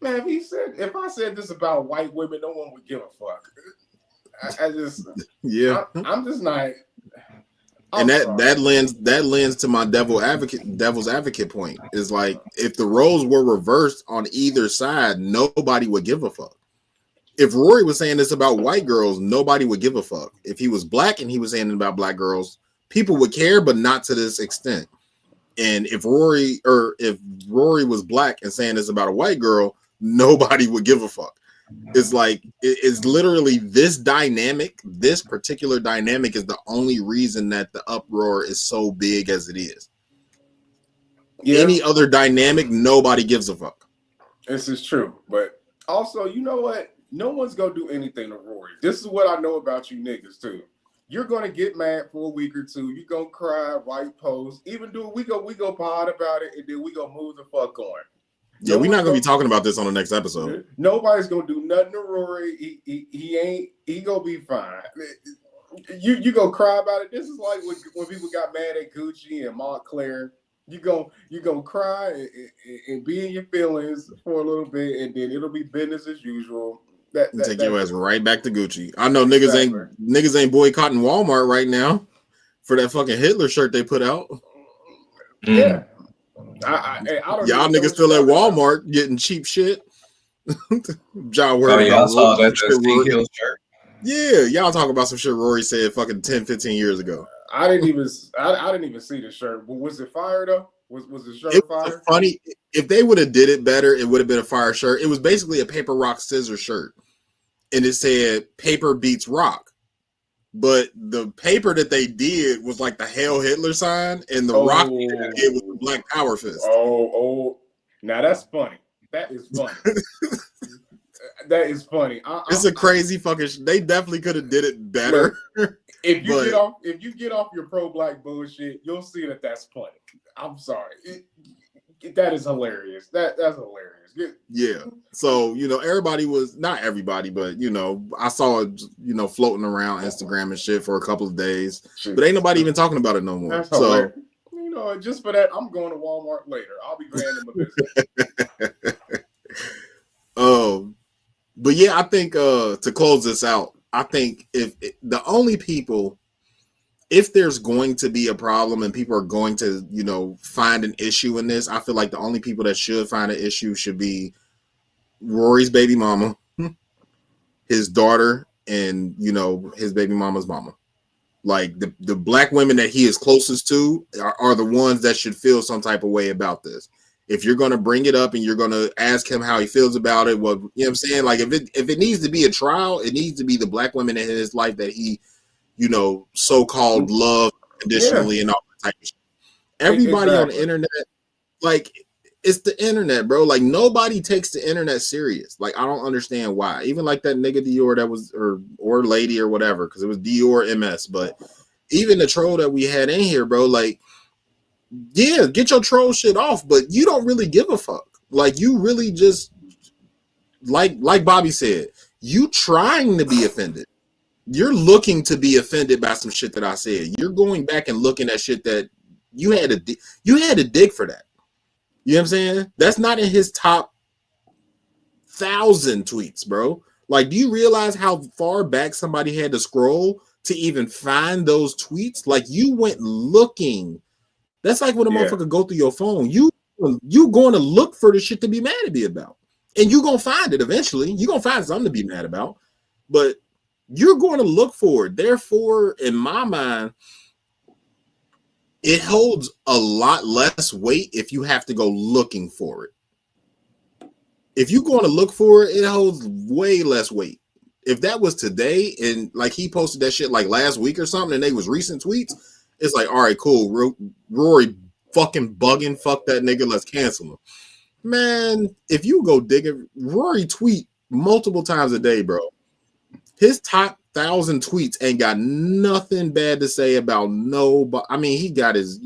Man, if I said this about white women, no one would give a fuck. I'm just not. And that lends to my devil's advocate point is like if the roles were reversed on either side, nobody would give a fuck. If Rory was saying this about white girls, nobody would give a fuck. If he was black and he was saying it about black girls, people would care, but not to this extent. And if Rory was black and saying this about a white girl, nobody would give a fuck. It's like it's literally this particular dynamic is the only reason that the uproar is so big as it is. Yeah. Any other dynamic, nobody gives a fuck. This is true, but also, you know what? No one's gonna do anything to Rory. This is what I know about you niggas too. You're gonna get mad for a week or two. You're gonna cry, write posts, even do we go pod about it, and then we gonna move the fuck on. Yeah, we're not gonna be talking about this on the next episode. Nobody's gonna do nothing to Rory. He gonna be fine. You gonna cry about it. This is like when people got mad at Gucci and Montclair. You gonna cry and be in your feelings for a little bit, and then it'll be business as usual. Take your ass right back to Gucci. I know niggas ain't boycotting Walmart right now for that fucking Hitler shirt they put out. Yeah. I don't y'all niggas still at Walmart getting cheap shit. Y'all y'all saw that Steve Hill shirt. Yeah, y'all talk about some shit Rory said fucking 10, 15 years ago. I didn't even see the shirt. But was it fire though? Was the shirt fire? Funny. If they would have did it better, it would have been a fire shirt. It was basically a paper rock scissors shirt. And it said paper beats rock. But the paper that they did was like the Hail Hitler sign, and the rock it was the Black Power fist. Oh, now that's funny. That is funny. That is funny. It's a crazy fucking. They definitely could have did it better. If you get off your pro-black bullshit, you'll see that that's funny. I'm sorry. That is hilarious. That's hilarious. Yeah. So, everybody was, not everybody, but, I saw it, floating around Instagram and shit for a couple of days. But ain't nobody even talking about it no more. That's hilarious. Just for that, I'm going to Walmart later. I'll be grand in my business. But yeah, I think to close this out, I think if there's going to be a problem and people are going to, find an issue in this, I feel like the only people that should find an issue should be Rory's baby mama, his daughter, and, his baby mama's mama. Like the black women that he is closest to are the ones that should feel some type of way about this. If you're going to bring it up and you're going to ask him how he feels about it, well, you know what I'm saying? Like if it needs to be a trial, it needs to be the black women in his life that he, so-called love conditionally and all that type of shit. Everybody on the internet, like, it's the internet, bro. Like, nobody takes the internet serious. Like, I don't understand why. Even like that nigga Dior that was, or lady or whatever, because it was Dior MS. But even the troll that we had in here, bro, like, yeah, get your troll shit off, but you don't really give a fuck. Like, you really just, like Bobby said, you trying to be offended. You're looking to be offended by some shit that I said. You're going back and looking at shit that you had to dig for that. You know what I'm saying? That's not in his top 1,000 tweets, bro. Like, do you realize how far back somebody had to scroll to even find those tweets? Like, you went looking. That's like when a motherfucker go through your phone. You going to look for the shit to be mad at me about. And you going to find it eventually. You're going to find something to be mad about. But you're going to look for it. Therefore, in my mind, it holds a lot less weight if you have to go looking for it. If you're going to look for it, it holds way less weight. If that was today and like he posted that shit like last week or something and they was recent tweets, it's like, all right, cool. Rory fucking bugging. Fuck that nigga. Let's cancel him. Man, if you go digging, Rory tweet multiple times a day, bro. His top 1,000 tweets ain't got nothing bad to say about nobody. I mean, he got his,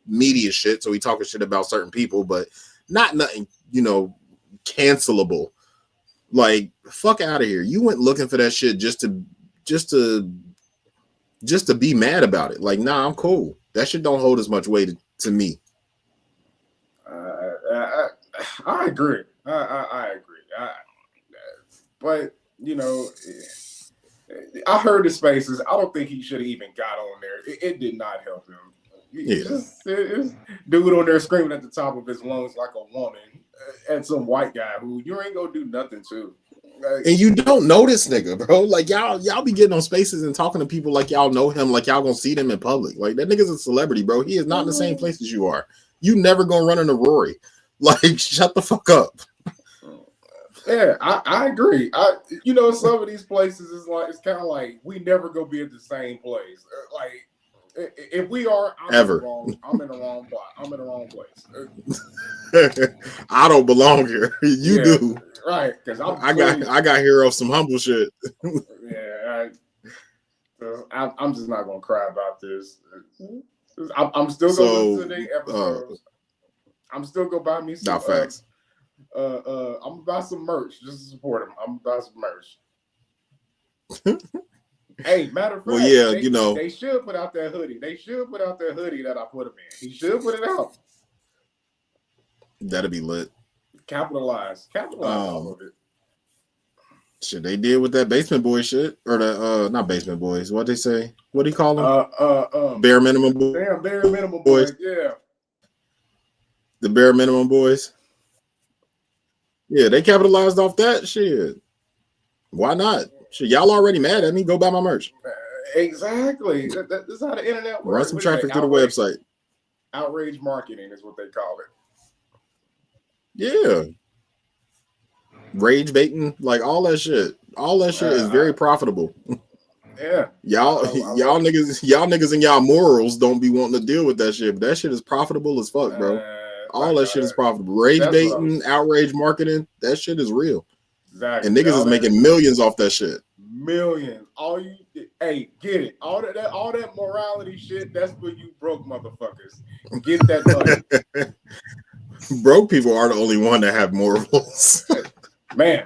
media shit, so he talking shit about certain people, but not nothing, cancelable. Like, fuck out of here. You went looking for that shit just to be mad about it. Like, nah, I'm cool. That shit don't hold as much weight to me. I agree. I agree. But I heard the spaces. I don't think he should have even got on there. It did not help him. It's dude on there screaming at the top of his lungs like a woman at some white guy who you ain't gonna do nothing to. And you don't know this nigga, bro. Like y'all be getting on spaces and talking to people like y'all know him, like y'all gonna see them in public. Like that nigga's a celebrity, bro. He is not in the same place as you are. You never gonna run into Rory. Like, shut the fuck up. Yeah, I agree. Some of these places is like it's kind of like we never gonna be at the same place. Like if we are, I'm in the wrong spot. I'm in the wrong place. I don't belong here. You do. Right, because I got here off some humble shit. I'm just not gonna cry about this. I'm still gonna listen to the episodes. I'm still gonna buy me some facts. I'm gonna buy some merch just to support him. I'm gonna buy some merch. Hey, matter of fact, they should put out that hoodie. They should put out that hoodie that I put him in. He should put it out. That'd be lit. Capitalize all of it. Shit, they did with that Basement Boy shit, or the not Basement Boys. What they say? What do you call them? Bare Minimum Boys. Damn, Bare Minimum Boys. Yeah. The Bare Minimum Boys. Yeah, they capitalized off that shit. Why not? Shit, y'all already mad at me. Go buy my merch. Exactly. This is how the internet works. Run some traffic to the website. Outrage marketing is what they call it. Yeah. Rage baiting, like all that shit. All that shit is very profitable. Yeah. Y'all niggas and y'all morals don't be wanting to deal with that shit, but that shit is profitable as fuck, bro. All that shit is profitable. Rage baiting, outrage marketing, that shit is real. Exactly. And niggas is making millions off that shit. Millions. Get it. All that morality shit, that's for you broke motherfuckers. Get that money. Broke people are the only one that have morals. Man,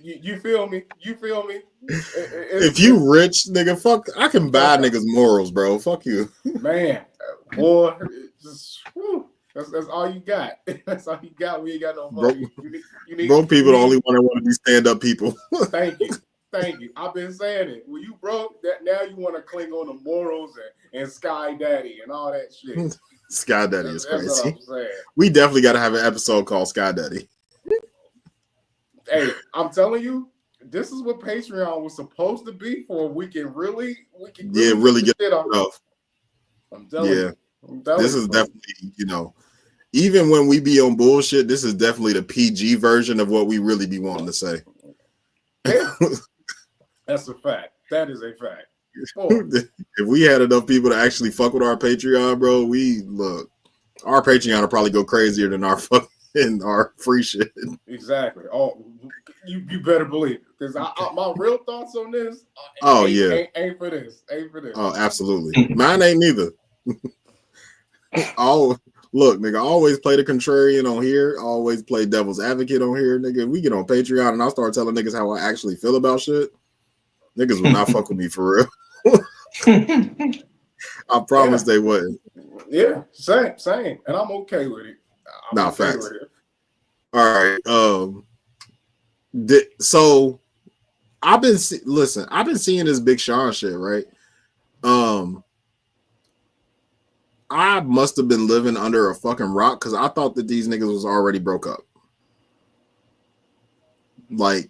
you feel me? You feel me? If you rich, nigga, fuck, I can buy niggas morals, bro. Fuck you. Man, boy, that's all you got. That's all you got when you got no money. Broke people the only one that want to be stand-up people. Thank you. I've been saying it. When you broke, that now you want to cling on to morals and Sky Daddy and all that shit. Sky Daddy is crazy. We definitely got to have an episode called Sky Daddy. Hey, I'm telling you, this is what Patreon was supposed to be for. We can really get it off. I'm telling you. This is definitely, even when we be on bullshit, this is definitely the PG version of what we really be wanting to say. Yeah. That's a fact. That is a fact. If we had enough people to actually fuck with our Patreon, bro, our Patreon will probably go crazier than our fucking our free shit. Exactly. Oh, you better believe it, because my real thoughts on this. Ain't for this. Oh, absolutely. Mine ain't neither. Look, nigga, I always play the contrarian on here. I always play devil's advocate on here, nigga. If we get on Patreon and I start telling niggas how I actually feel about shit, niggas will not fuck with me for real. I promise they wouldn't. Yeah, same. And I'm okay with it. Facts. All right. So I've been seeing this Big Sean shit, right? I must have been living under a fucking rock because I thought that these niggas was already broke up. Like,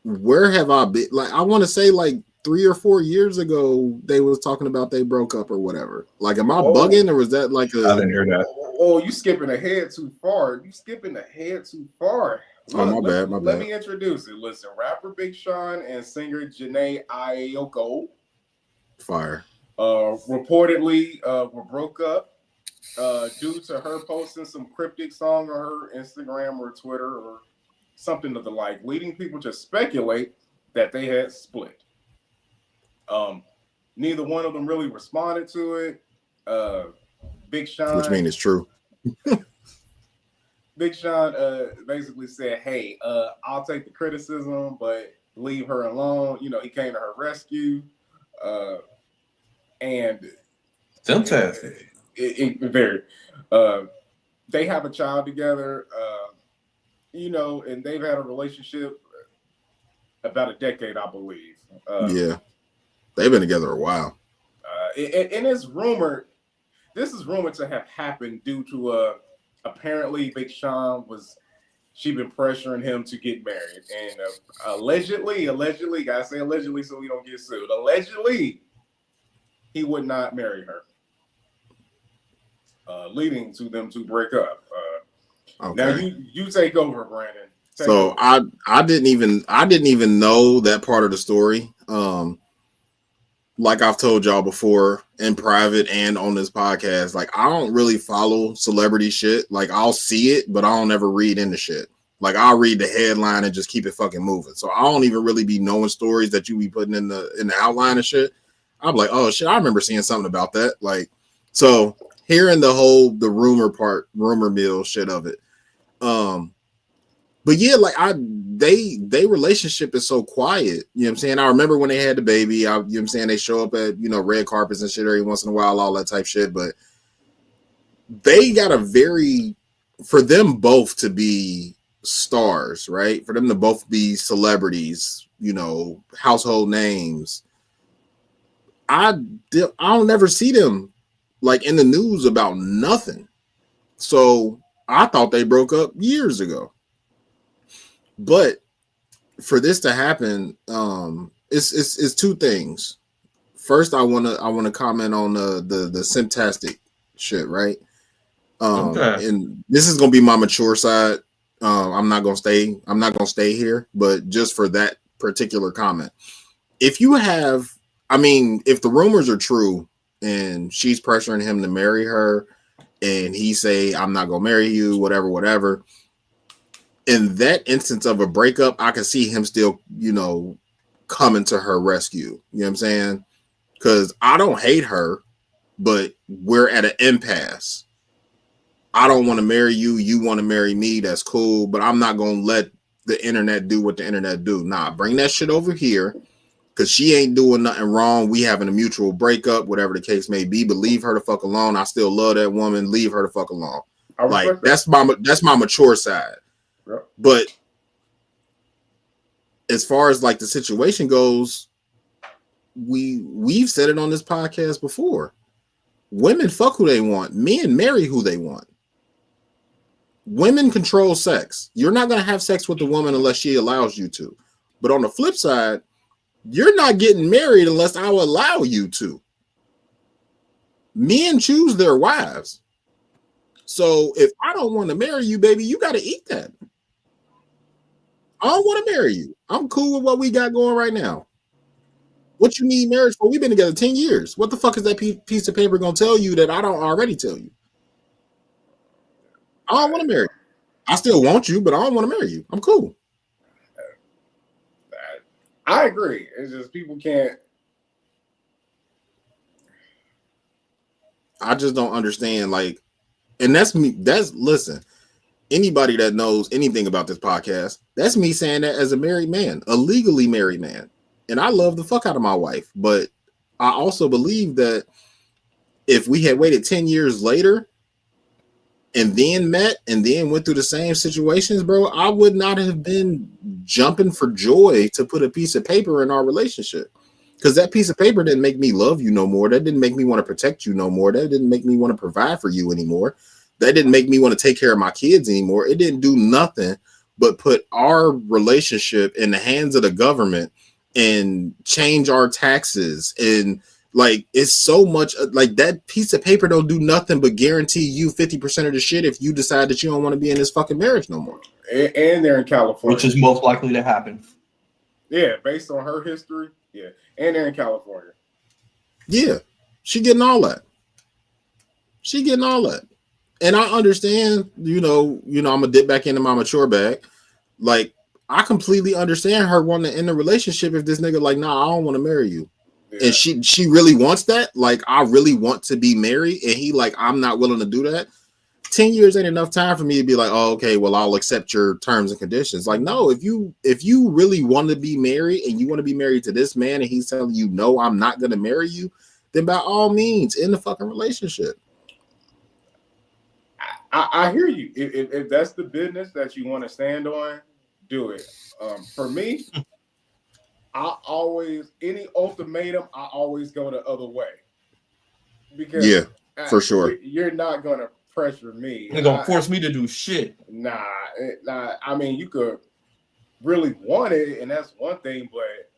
where have I been? Like, I want to say like 3 or 4 years ago, they was talking about they broke up or whatever. Like, am I bugging, or was that like a? I didn't hear that. Oh, you skipping ahead too far. You skipping ahead too far. Oh, my bad. Let me introduce it. Listen, rapper Big Sean and singer Janae Aiko, Fire. reportedly were broke up due to her posting some cryptic song on her Instagram or Twitter or something of the like, leading people to speculate that they had split. Neither one of them really responded to it. Big Sean, Which means it's true. Big Sean basically said, "Hey, I'll take the criticism, but leave her alone." You know, he came to her rescue, and Fantastic. Very. They have a child together, you know, and they've had a relationship about a decade, I believe. Yeah, they've been together a while. And it's rumored. This is rumored to have happened due to apparently Big Sean she'd been pressuring him to get married, and allegedly, gotta say allegedly so we don't get sued. Allegedly, he would not marry her, leading to them to break up. Okay. Now you take over, Brandon. I didn't even know that part of the story. Like I've told y'all before in private and on this podcast, like I don't really follow celebrity shit. Like I'll see it, but I don't ever read into shit. Like I'll read the headline and just keep it fucking moving. So I don't even really be knowing stories that you be putting in the outline and shit. I'm like, oh shit, I remember seeing something about that. Like, so hearing the rumor mill shit of it. But yeah, like they relationship is so quiet. You know what I'm saying? I remember when they had the baby, you know what I'm saying? They show up at, you know, red carpets and shit every once in a while, all that type shit. But they got for them both to be stars, right? For them to both be celebrities, you know, household names. I don't never see them like in the news about nothing. So I thought they broke up years ago. But for this to happen, it's two things. First, I wanna comment on the Simptastic shit, right? Okay. And this is gonna be my mature side. I'm not gonna stay here, but just for that particular comment, if the rumors are true and she's pressuring him to marry her, and he say, "I'm not gonna marry you," whatever. In that instance of a breakup, I can see him still, you know, coming to her rescue. You know what I'm saying? Because I don't hate her, but we're at an impasse. I don't want to marry you. You want to marry me. That's cool. But I'm not going to let the internet do what the internet do. Nah, bring that shit over here because she ain't doing nothing wrong. We having a mutual breakup, whatever the case may be. But leave her the fuck alone. I still love that woman. Leave her the fuck alone. Like, that's my mature side. Yep. But as far as like the situation goes, we've said it on this podcast before. Women fuck who they want. Men marry who they want. Women control sex. You're not going to have sex with a woman unless she allows you to. But on the flip side, you're not getting married unless I will allow you to. Men choose their wives. So if I don't want to marry you, baby, you got to eat that. I don't want to marry you. I'm cool with what we got going right now. What you need marriage for? We've been together 10 years. What the fuck is that piece of paper going to tell you that I don't already tell you? I don't want to marry you. I still want you, but I don't want to marry you. I'm cool. I agree. It's just people can't. I just don't understand. Like, and that's me. Listen. Anybody that knows anything about this podcast, that's me saying that as a married man, a legally married man. And I love the fuck out of my wife. But I also believe that if we had waited 10 years later and then met and then went through the same situations, bro, I would not have been jumping for joy to put a piece of paper in our relationship. Because that piece of paper didn't make me love you no more. That didn't make me want to protect you no more. That didn't make me want to provide for you anymore. That didn't make me want to take care of my kids anymore. It didn't do nothing but put our relationship in the hands of the government and change our taxes. And like, it's so much like that piece of paper don't do nothing but guarantee you 50% of the shit if you decide that you don't want to be in this fucking marriage no more. And they're in California, which is most likely to happen. Yeah, based on her history. Yeah, and they're in California. Yeah, she getting all that. She getting all that. And I understand, you know, I'm gonna dip back into my mature bag. Like, I completely understand her wanting to end the relationship if this nigga like, nah, I don't want to marry you. Yeah. And she really wants that. Like, I really want to be married, and he like, I'm not willing to do that. 10 years ain't enough time for me to be like, oh, okay, well, I'll accept your terms and conditions. Like, no, if you really want to be married and you want to be married to this man and he's telling you, no, I'm not gonna marry you, then by all means, end the fucking relationship. I hear you. If that's the business that you want to stand on, do it. For me, any ultimatum, I always go the other way. Because for sure. You're not gonna pressure me. You're gonna force me to do shit. Nah. I mean, you could really want it, and that's one thing, but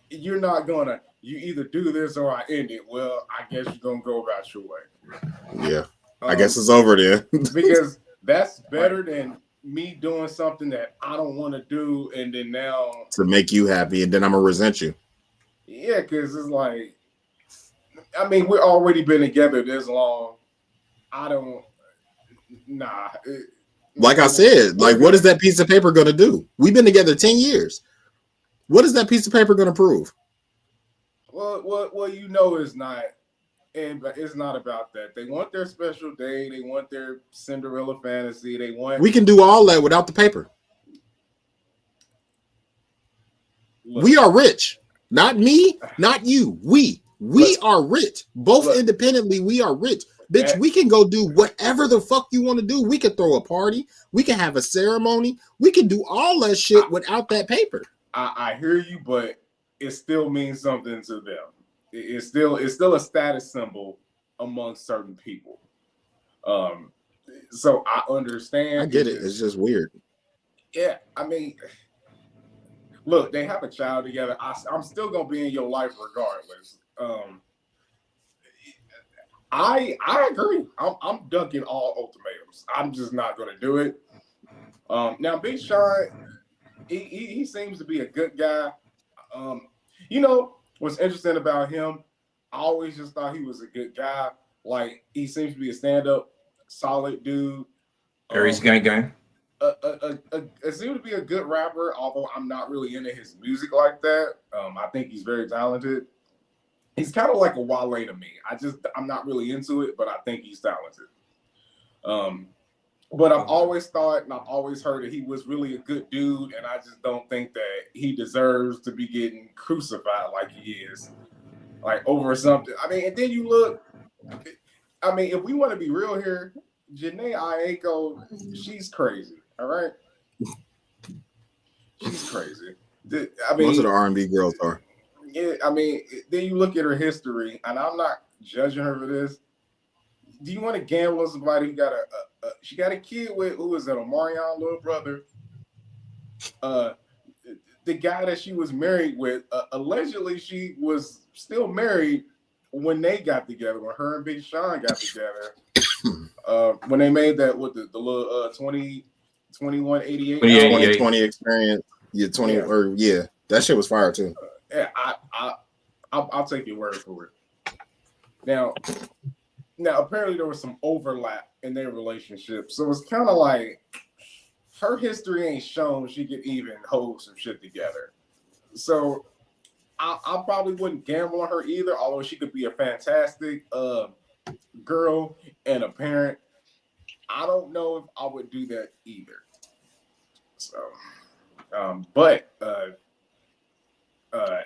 you're not gonna. You either do this or I end it. Well, I guess you're gonna go about your way. Yeah. I guess it's over there. Because that's better than me doing something that I don't want to do, and then now to make you happy, and then I'm gonna resent you. Yeah, because it's like, I mean, we've already been together this long. I don't. Nah. Like I said, like, what is that piece of paper gonna do? We've been together 10 years. What is that piece of paper gonna prove? Well, you know, it's not. And it's not about that. They want their special day. They want their Cinderella fantasy. They want. We can do all that without the paper. Look, we are rich. Not me, not you. We are rich. Both independently, we are rich. Bitch, we can go do whatever the fuck you want to do. We can throw a party. We can have a ceremony. We can do all that shit without that paper. I hear you, but it still means something to them. It's still a status symbol among certain people. So I understand. I get it. It's just weird. Yeah, I mean, look, they have a child together. I'm still gonna be in your life regardless. I agree. I'm dunking all ultimatums. I'm just not gonna do it. Now, Big Sean, he seems to be a good guy. You know. What's interesting about him, I always just thought he was a good guy. Like, he seems to be a stand-up, solid dude. Harry's gang. It seems to be a good rapper, although I'm not really into his music like that. I think he's very talented. He's kind of like a Wale to me. I'm not really into it, but I think he's talented. But I've always thought and I've always heard that he was really a good dude, and I just don't think that he deserves to be getting crucified like he is, like over something. I mean, and then you look, I mean, if we want to be real here, Janae Aiko, she's crazy, all right? She's crazy. I mean, most of the R&B girls are. Yeah, I mean, then you look at her history, and I'm not judging her for this. Do you want to gamble on somebody who got she got a kid with, who is that, Omarion little brother? The guy that she was married with, allegedly she was still married when they got together, when her and Big Sean got together. When they made that with the little 2188 2020 experience. Yeah, 20 yeah. Or yeah, that shit was fire too. Yeah, I'll take your word for it. Now apparently there was some overlap in their relationship, so it's kind of like her history ain't shown she could even hold some shit together. So I probably wouldn't gamble on her either, although she could be a fantastic girl and a parent. I don't know if I would do that either. So, but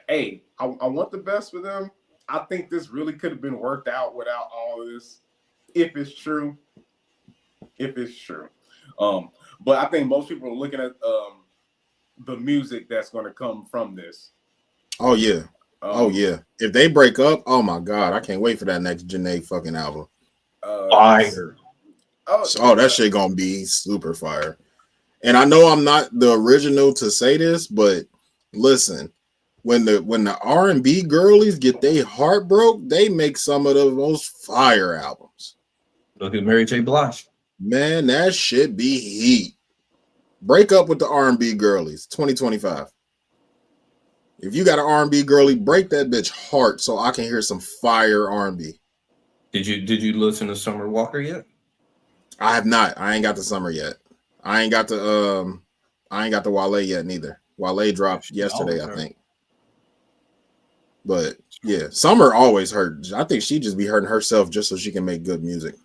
hey, I want the best for them. I think this really could have been worked out without all of this, if it's true. But I think most people are looking at the music that's going to come from this. Oh yeah, yeah. If they break up, oh my god, I can't wait for that next Janae fucking album. Fire. Oh, that shit gonna be super fire. And I know I'm not the original to say this, but listen, when the R&B girlies get their heart broke, they make some of the most fire albums. Look at Mary J. Blige. Man, that shit be heat. Break up with the R&B girlies, 2025. If you got an R&B girly, break that bitch heart so I can hear some fire R&B. Did you listen to Summer Walker yet? I have not. I ain't got the Summer yet. I ain't got the Wale yet neither. Wale dropped yesterday, I think. But yeah, Summer always hurt. I think she just be hurting herself just so she can make good music.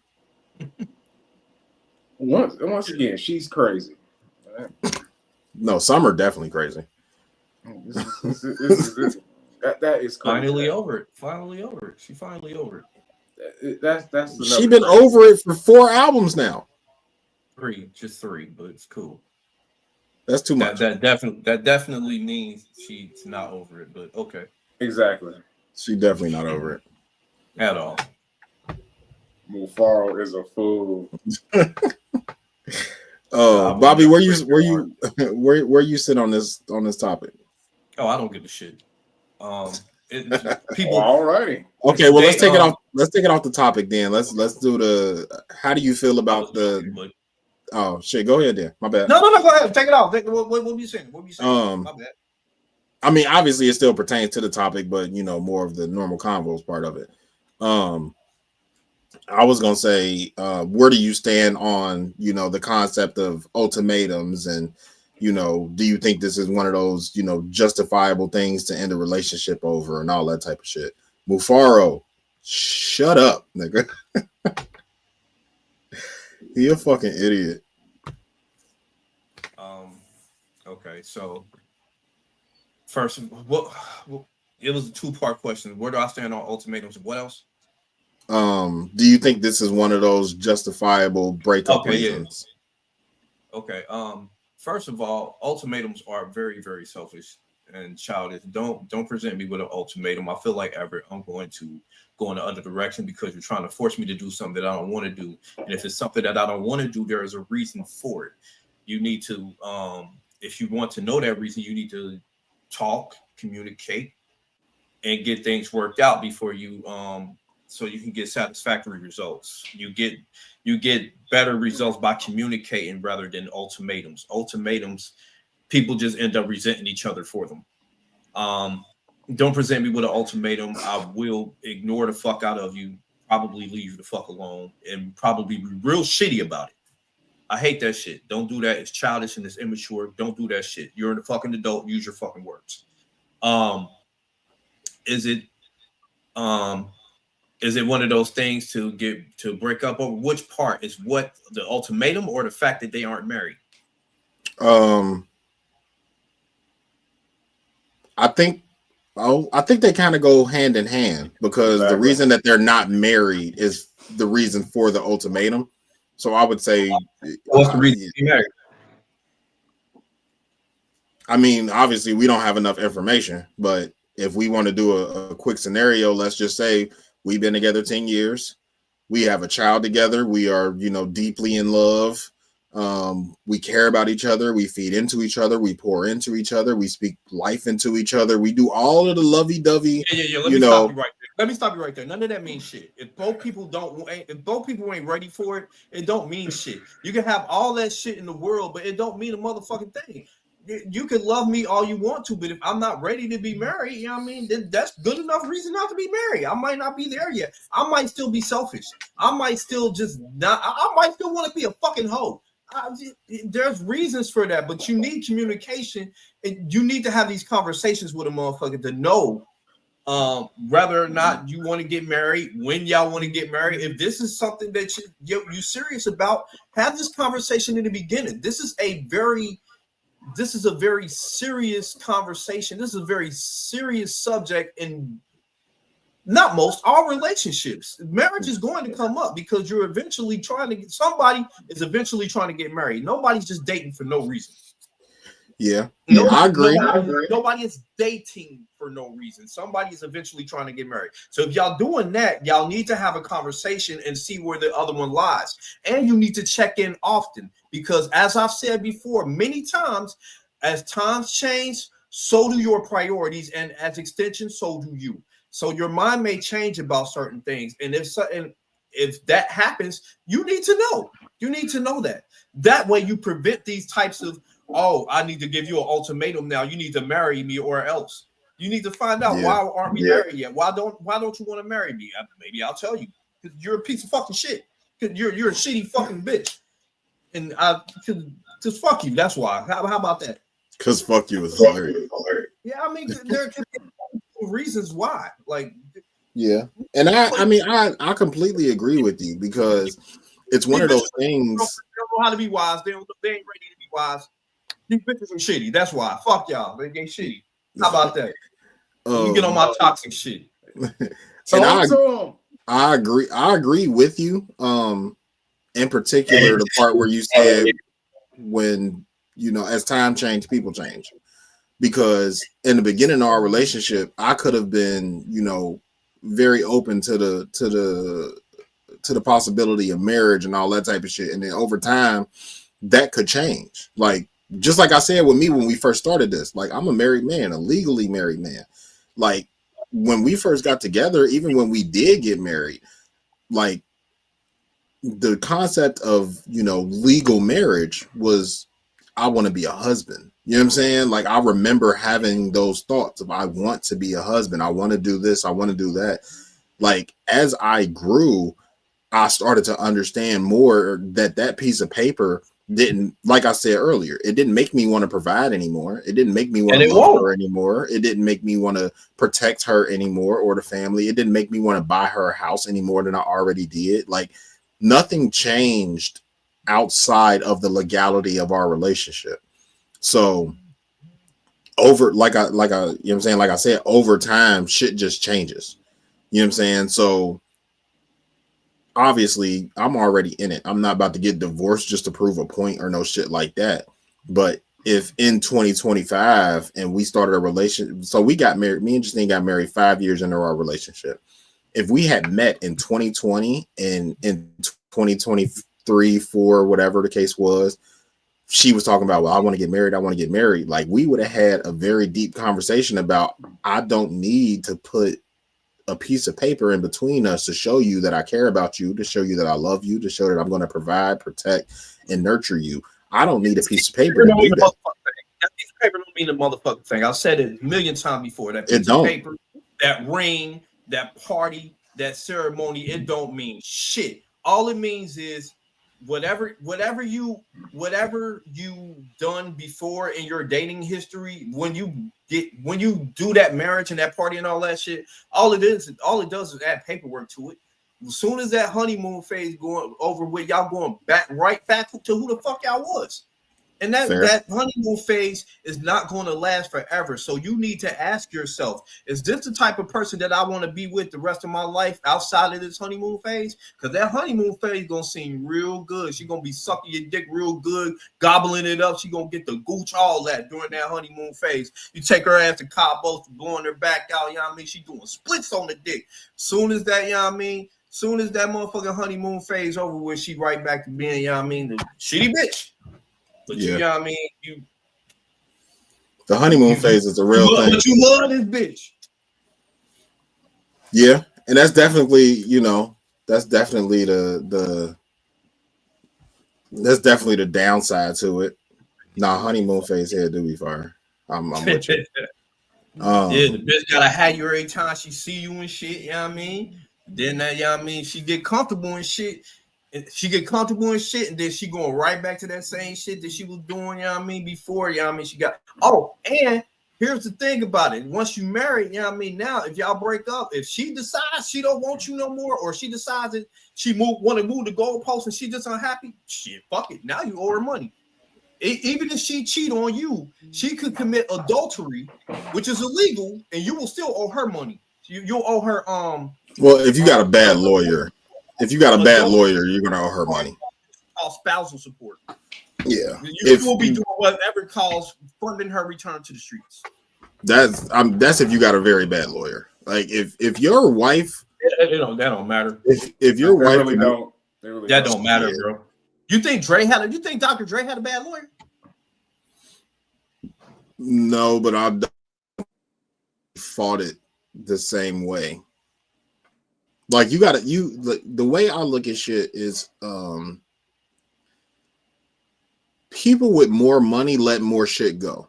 Once again, she's crazy. No, Summer definitely crazy. That is crazy. Finally over it. Finally over it. She finally over it. That's she been over it for 4 albums now. 3, just 3, but it's cool. That's too much. That definitely means she's not over it, but okay. Exactly. She definitely not over it at all. Mufaro is a fool. Bobby, where you sit on this topic? Oh, I don't give a shit. People. Alrighty. Okay, well let's take it off. Let's take it off the topic then. Let's do the. How do you feel about the? Oh shit! Go ahead then. My bad. No. Go ahead. Take it off. What were you saying? My bad. I mean, obviously, it still pertains to the topic, but more of the normal convos part of it. I was gonna say, where do you stand on the concept of ultimatums, and do you think this is one of those justifiable things to end a relationship over and all that type of shit? Mufaro, shut up, nigga. He a fucking idiot. Okay, so first, what it was a 2-part question. Where do I stand on ultimatums? What else? Do you think this is one of those justifiable breakup reasons? Yeah. Okay. First of all, ultimatums are very, very selfish and childish. Don't present me with an ultimatum. I feel like Everett, I'm going to go in the other direction because you're trying to force me to do something that I don't want to do. And if it's something that I don't want to do, there is a reason for it. You need to, if you want to know that reason, you need to talk, communicate, and get things worked out before you so you can get satisfactory results. You get better results by communicating rather than ultimatums. Ultimatums, people just end up resenting each other for them. Don't present me with an ultimatum. I will ignore the fuck out of you, probably leave you the fuck alone, and probably be real shitty about it. I hate that shit. Don't do that. It's childish and it's immature. Don't do that shit. You're a fucking adult. Use your fucking words. Is it one of those things to break up over? Which part is what, the ultimatum or the fact that they aren't married? I think they kind of go hand in hand because the reason that they're not married is the reason for the ultimatum. So I would say, what's the reason to be married? I mean, obviously we don't have enough information, but if we want to do a quick scenario, let's just say we've been together 10 years. We have a child together. We are, deeply in love. We care about each other. We feed into each other. We pour into each other. We speak life into each other. We do all of the lovey-dovey. Yeah. Let me stop you right there. Let me stop you right there. None of that means shit. If both people ain't ready for it, it don't mean shit. You can have all that shit in the world, but it don't mean a motherfucking thing. You can love me all you want to, but if I'm not ready to be married, then that's good enough reason not to be married. I might not be there yet. I might still be selfish. I might still I might still want to be a fucking hoe. There's reasons for that, but you need communication, and you need to have these conversations with a motherfucker to know whether or not you want to get married, when y'all want to get married. If this is something that you're serious about, have this conversation in the beginning. This is a very serious conversation. This is a very serious subject in not most, all relationships. Marriage is going to come up because somebody is eventually trying to get married. Nobody's just dating for no reason. Yeah, No, I agree. nobody is dating for no reason. Somebody is eventually trying to get married. So if y'all doing that, y'all need to have a conversation and see where the other one lies. And you need to check in often because, as I've said before, many times, as times change, so do your priorities, and as extension, so do you. So your mind may change about certain things, and if that happens, you need to know. You need to know that. That way, you prevent these types of, oh, I need to give you an ultimatum now. You need to marry me or else. You need to find out why aren't we married yet? Why don't you want to marry me? Maybe I'll tell you. Because you're a piece of fucking shit. Because you're a shitty fucking bitch. And because fuck you. That's why. How about that? Because fuck you is hilarious. Yeah, I mean, there can be reasons why. Like, yeah. And I completely agree with you because it's one of those things. They don't know how to be wise. They ain't ready to be wise. These bitches are shitty. That's why. Fuck y'all. They ain't shitty. How about that? You get on my toxic shit. I agree. I agree with you. In particular, the part where you said when as time changed, people change. Because in the beginning of our relationship, I could have been, very open to the possibility of marriage and all that type of shit. And then over time, that could change. Like, just like I said with me when we first started this, like, I'm a married man, a legally married man. Like, when we first got together, even when we did get married, like, the concept of, legal marriage was, I want to be a husband. You know what I'm saying? Like, I remember having those thoughts of, I want to be a husband. I want to do this. I want to do that. Like, as I grew, I started to understand more that piece of paper didn't, like I said earlier, it didn't make me want to provide anymore. It didn't make me want to love her anymore. It didn't make me want to protect her anymore or the family. It didn't make me want to buy her a house any more than I already did. Like, nothing changed outside of the legality of our relationship. So like I said, over time, shit just changes. You know what I'm saying? So obviously I'm already in it. I'm not about to get divorced just to prove a point or no shit like that. But if in 2025 and we started a relationship, so we got married, me and Justine got married 5 years into our relationship. If we had met in 2020 and in 2023, 4, whatever the case was, she was talking about, well, I want to get married. Like, we would have had a very deep conversation about, I don't need to put a piece of paper in between us to show you that I care about you, to show you that I love you, to show that I'm going to provide, protect, and nurture you. I don't need a piece of paper to do that. That piece of paper don't mean the motherfucking thing. I've said it a million times before. That piece of paper, that ring, that party, that ceremony, it don't mean shit. All it means is whatever you done before in your dating history, when you do that marriage and that party and all that shit, all it does is add paperwork to it. As soon as that honeymoon phase going over with, y'all going right back to who the fuck y'all was. And that honeymoon phase is not going to last forever. So you need to ask yourself, is this the type of person that I want to be with the rest of my life outside of this honeymoon phase? Because that honeymoon phase is going to seem real good. She's going to be sucking your dick real good, gobbling it up. She's going to get the gooch, all that during that honeymoon phase. You take her ass to Cabo, blowing her back out, you know what I mean? She's doing splits on the dick. Soon as that, you know what I mean? Soon as that motherfucking honeymoon phase over with, she right back to being, you know what I mean, the shitty bitch. But you know what I mean? The honeymoon phase is a real thing. But you love this bitch. Yeah. And that's definitely, that's definitely the downside to it. Nah, honeymoon phase here do be fire. I'm with you. Yeah, the bitch gotta have you every time she see you and shit, you know what I mean? Then that, you know what I mean, she get comfortable and shit. And then she going right back to that same shit that she was doing, you know what I mean, before, you know what I mean? And here's the thing about it. Once you marry, you know what I mean, now if y'all break up, if she decides she don't want you no more, or she decides that she want to move the goalpost and she just unhappy, shit, fuck it. Now you owe her money. Even if she cheat on you, she could commit adultery, which is illegal, and you will still owe her money. You'll owe her well, if you got a bad lawyer, you're gonna owe her money. Spousal support. Yeah, You will be doing whatever calls funding her return to the streets. that's if you got a very bad lawyer. Like if your wife, that don't matter. If your wife really don't, they really that don't matter, Yeah. bro. You think Dr. Dre had a bad lawyer? No, but I fought it the same way. Like the way I look at shit is people with more money let more shit go.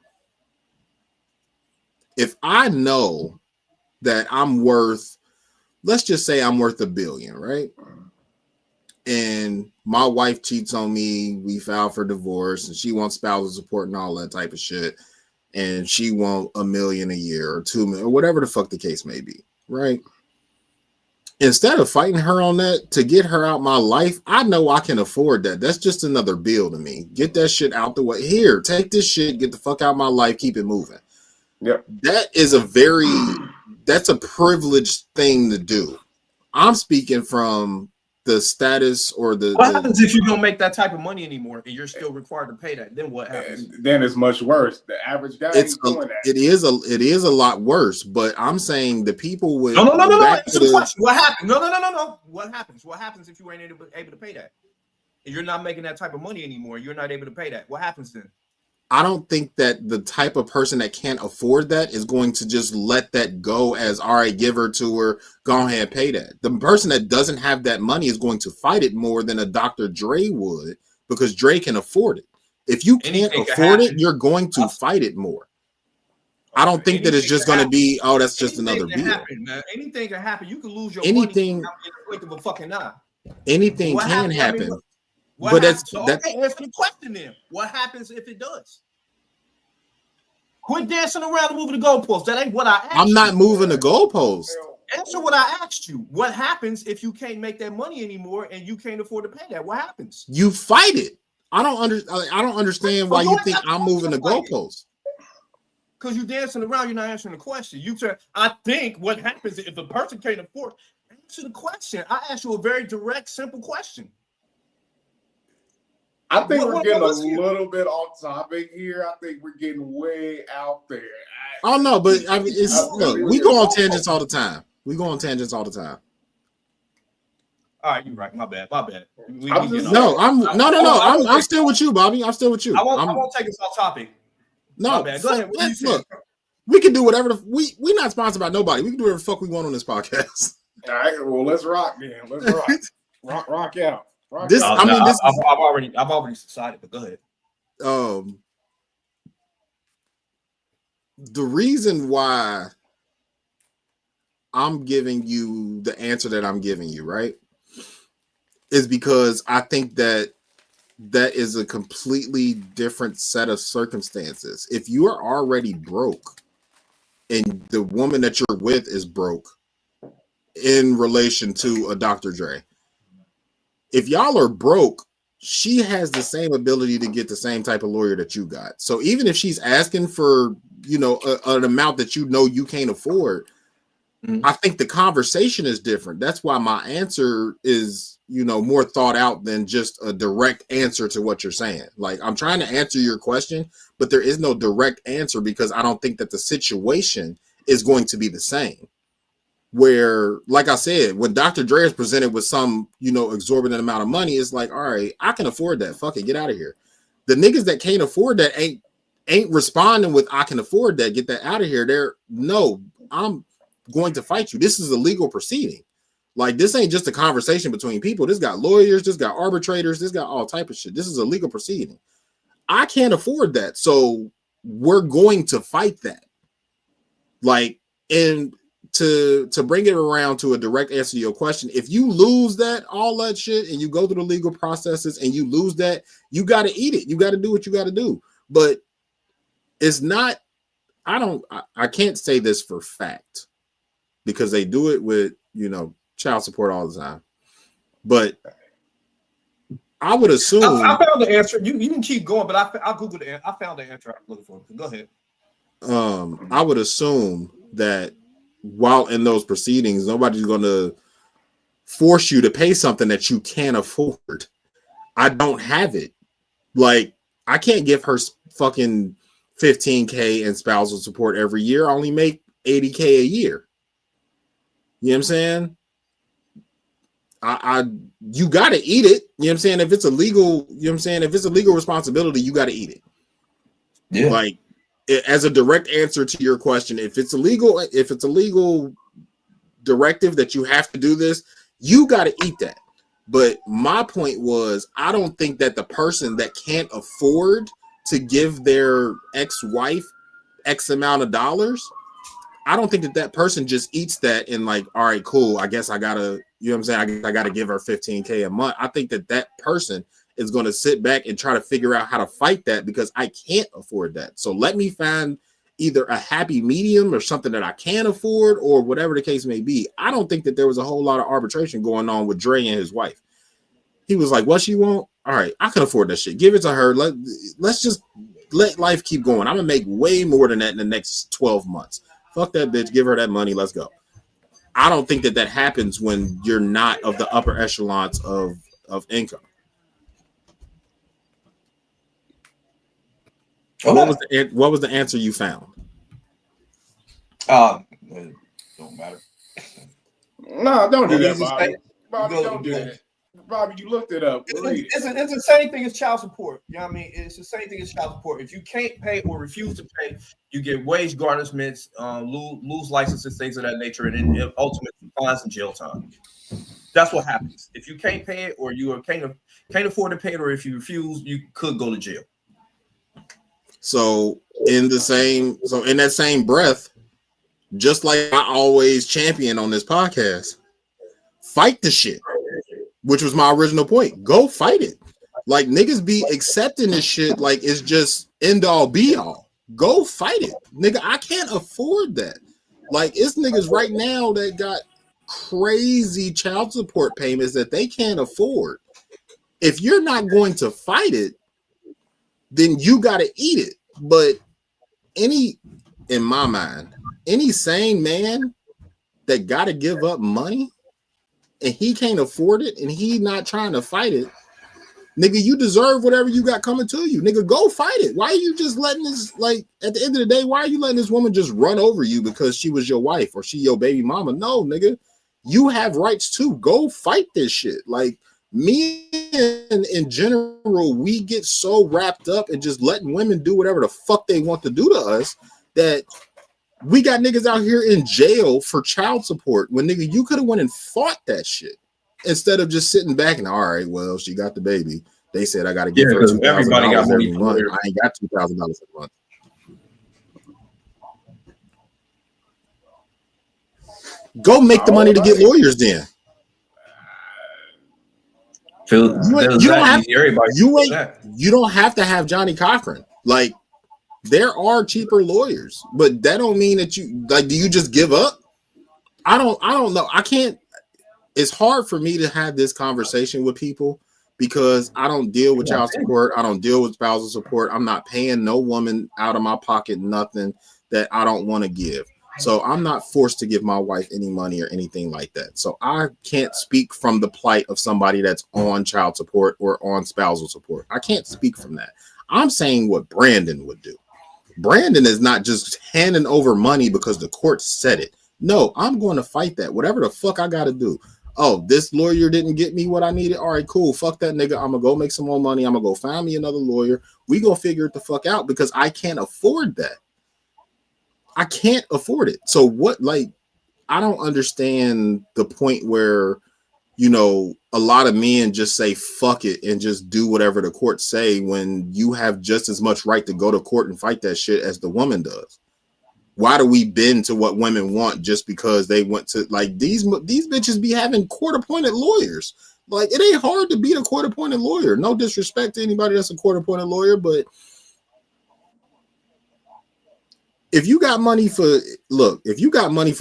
If I know that I'm worth, let's just say I'm worth $1 billion, right? And my wife cheats on me, we file for divorce, and she wants spousal support and all that type of shit, and she wants $1 million a year or $2 million or whatever the fuck the case may be, right? Instead of fighting her on that to get her out my life, I know I can afford that. That's just another bill to me. Get that shit out the way. Here, take this shit, get the fuck out of my life, keep it moving. Yep. That is that's a privileged thing to do. I'm speaking from the status or what happens if you don't make that type of money anymore and you're still required to pay that? Then what happens? Then it's much worse. The average guy ain't doing that. It is a lot worse, but I'm saying the people with No. Answer the question. What happens? No. What happens? What happens if you ain't able to pay that? And you're not making that type of money anymore. You're not able to pay that. What happens then? I don't think that the type of person that can't afford that is going to just let that go as, all right, give her to her, go ahead and pay that. The person that doesn't have that money is going to fight it more than a Dr. Dre would, because Dre can afford it. If you can't afford it, you're going to fight it more. I don't think that it's just going to be, oh, that's just another bill. Anything can happen. You can lose your money in the blink of a fucking eye. Anything can happen. But that's answer the question then. What happens if it does? Quit dancing around and moving the goalposts. That ain't what I asked. I'm not moving the goalposts. Answer what I asked you. What happens if you can't make that money anymore and you can't afford to pay that? What happens? You fight it. I don't understand why you think I'm moving the goalposts. Because you're dancing around, you're not answering the question. You said, I think what happens if a person can't afford. Answer the question. I asked you a very direct, simple question. I think we're getting a little bit off topic here. I think we're getting way out there. Oh no, but I mean, we go on tangents all the time. All right, you're right. My bad. I'm still with you, Bobby. I'm still with you. I won't take us off topic. No, my bad. Go ahead. Look, we can do whatever. We're not sponsored by nobody. We can do whatever the fuck we want on this podcast. All right, well, let's rock then. Let's rock. rock out. I've already decided, but go ahead. The reason why I'm giving you the answer that I'm giving you, right, is because I think that is a completely different set of circumstances. If you are already broke and the woman that you're with is broke in relation to a Dr. Dre, if y'all are broke, she has the same ability to get the same type of lawyer that you got. So even if she's asking for, an amount that you can't afford, I think the conversation is different. That's why my answer is, more thought out than just a direct answer to what you're saying. Like, I'm trying to answer your question, but there is no direct answer because I don't think that the situation is going to be the same. Where, like I said, when Dr. Dre is presented with some, exorbitant amount of money, it's like, all right, I can afford that. Fuck it, get out of here. The niggas that can't afford that ain't responding with, I can afford that, get that out of here. I'm going to fight you. This is a legal proceeding. Like, this ain't just a conversation between people. This got lawyers, this got arbitrators, this got all type of shit. This is a legal proceeding. I can't afford that. So we're going to fight that. Like, and to bring it around to a direct answer to your question, if you lose all that shit, and you go through the legal processes and you lose that, you got to eat it. You got to do what you got to do. But it's not, I can't say this for fact because they do it with, child support all the time. But I would assume I found the answer. You can keep going, but I Googled the answer. I found the answer I'm looking for. Go ahead. I would assume that while in those proceedings, nobody's going to force you to pay something that you can't afford. I don't have it. Like, I can't give her fucking $15K in spousal support every year. I only make $80K a year. You know what I'm saying? You gotta eat it. You know what I'm saying? If it's a legal, you know what I'm saying? If it's a legal responsibility, you gotta eat it. Yeah. Like, as a direct answer to your question, if it's a legal directive that you have to do this, you gotta eat that. But my point was, I don't think that the person that can't afford to give their ex-wife X amount of dollars, I don't think that that person just eats that and like, all right, cool, I guess I gotta, you know what I'm saying, I gotta give her $15K a month. I think that that person is going to sit back and try to figure out how to fight that, because I can't afford that. So let me find either a happy medium or something that I can afford, or whatever the case may be. I don't think that there was a whole lot of arbitration going on with Dre and his wife. He was like, what she want? All right, I can afford that shit. Give it to her. Let's just let life keep going. I'm going to make way more than that in the next 12 months. Fuck that bitch. Give her that money. Let's go. I don't think that that happens when you're not of the upper echelons of income. Okay. What was the answer you found? It don't matter. No, don't do that, Easy Bobby. state. Bobby, You go- don't do that. Bobby, you looked it up. Read it. It's the same thing as child support. You know what I mean? It's the same thing as child support. If you can't pay or refuse to pay, you get wage garnishments, lose licenses, things of that nature, and then ultimately fines and jail time. That's what happens. If you can't pay it, or you can't afford to pay it, or if you refuse, you could go to jail. So in that same breath, just like I always champion on this podcast, fight the shit, which was my original point. Go fight it. Like, niggas be accepting this shit like it's just end all be all. Go fight it, nigga. I can't afford that. Like, it's niggas right now that got crazy child support payments that they can't afford. If you're not going to fight it, then you got to eat it. But in my mind, any sane man that got to give up money and he can't afford it and he not trying to fight it, nigga, you deserve whatever you got coming to you. Nigga, go fight it. Why are you just letting this, like, at the end of the day, why are you letting this woman just run over you because she was your wife or she your baby mama? No, nigga, you have rights too. Go fight this shit. Like, men in general, we get so wrapped up in just letting women do whatever the fuck they want to do to us that we got niggas out here in jail for child support when, nigga, you could have went and fought that shit instead of just sitting back and, all right, well, she got the baby. They said I got to give her $2,000 every month. I ain't got $2,000 a month. Go make the money to get lawyers then. You don't have to have Johnny Cochran. Like, there are cheaper lawyers, but that don't mean that you, like, do you just give up? I don't know. I can't. It's hard for me to have this conversation with people because I don't deal with child support. I don't deal with spousal support. I'm not paying no woman out of my pocket nothing that I don't want to give. So I'm not forced to give my wife any money or anything like that. So I can't speak from the plight of somebody that's on child support or on spousal support. I can't speak from that. I'm saying what Brandon would do. Brandon is not just handing over money because the court said it. No, I'm going to fight that. Whatever the fuck I got to do. Oh, this lawyer didn't get me what I needed. All right, cool. Fuck that nigga. I'm going to go make some more money. I'm going to go find me another lawyer. We going to figure it the fuck out because I can't afford that. I can't afford it. So what, like, I don't understand the point where, you know, a lot of men just say fuck it and just do whatever the court say when you have just as much right to go to court and fight that shit as the woman does. Why do we bend to what women want just because they went to, like, these bitches be having court-appointed lawyers. Like, it ain't hard to beat a court-appointed lawyer. No disrespect to anybody that's a court-appointed lawyer, but if you got money for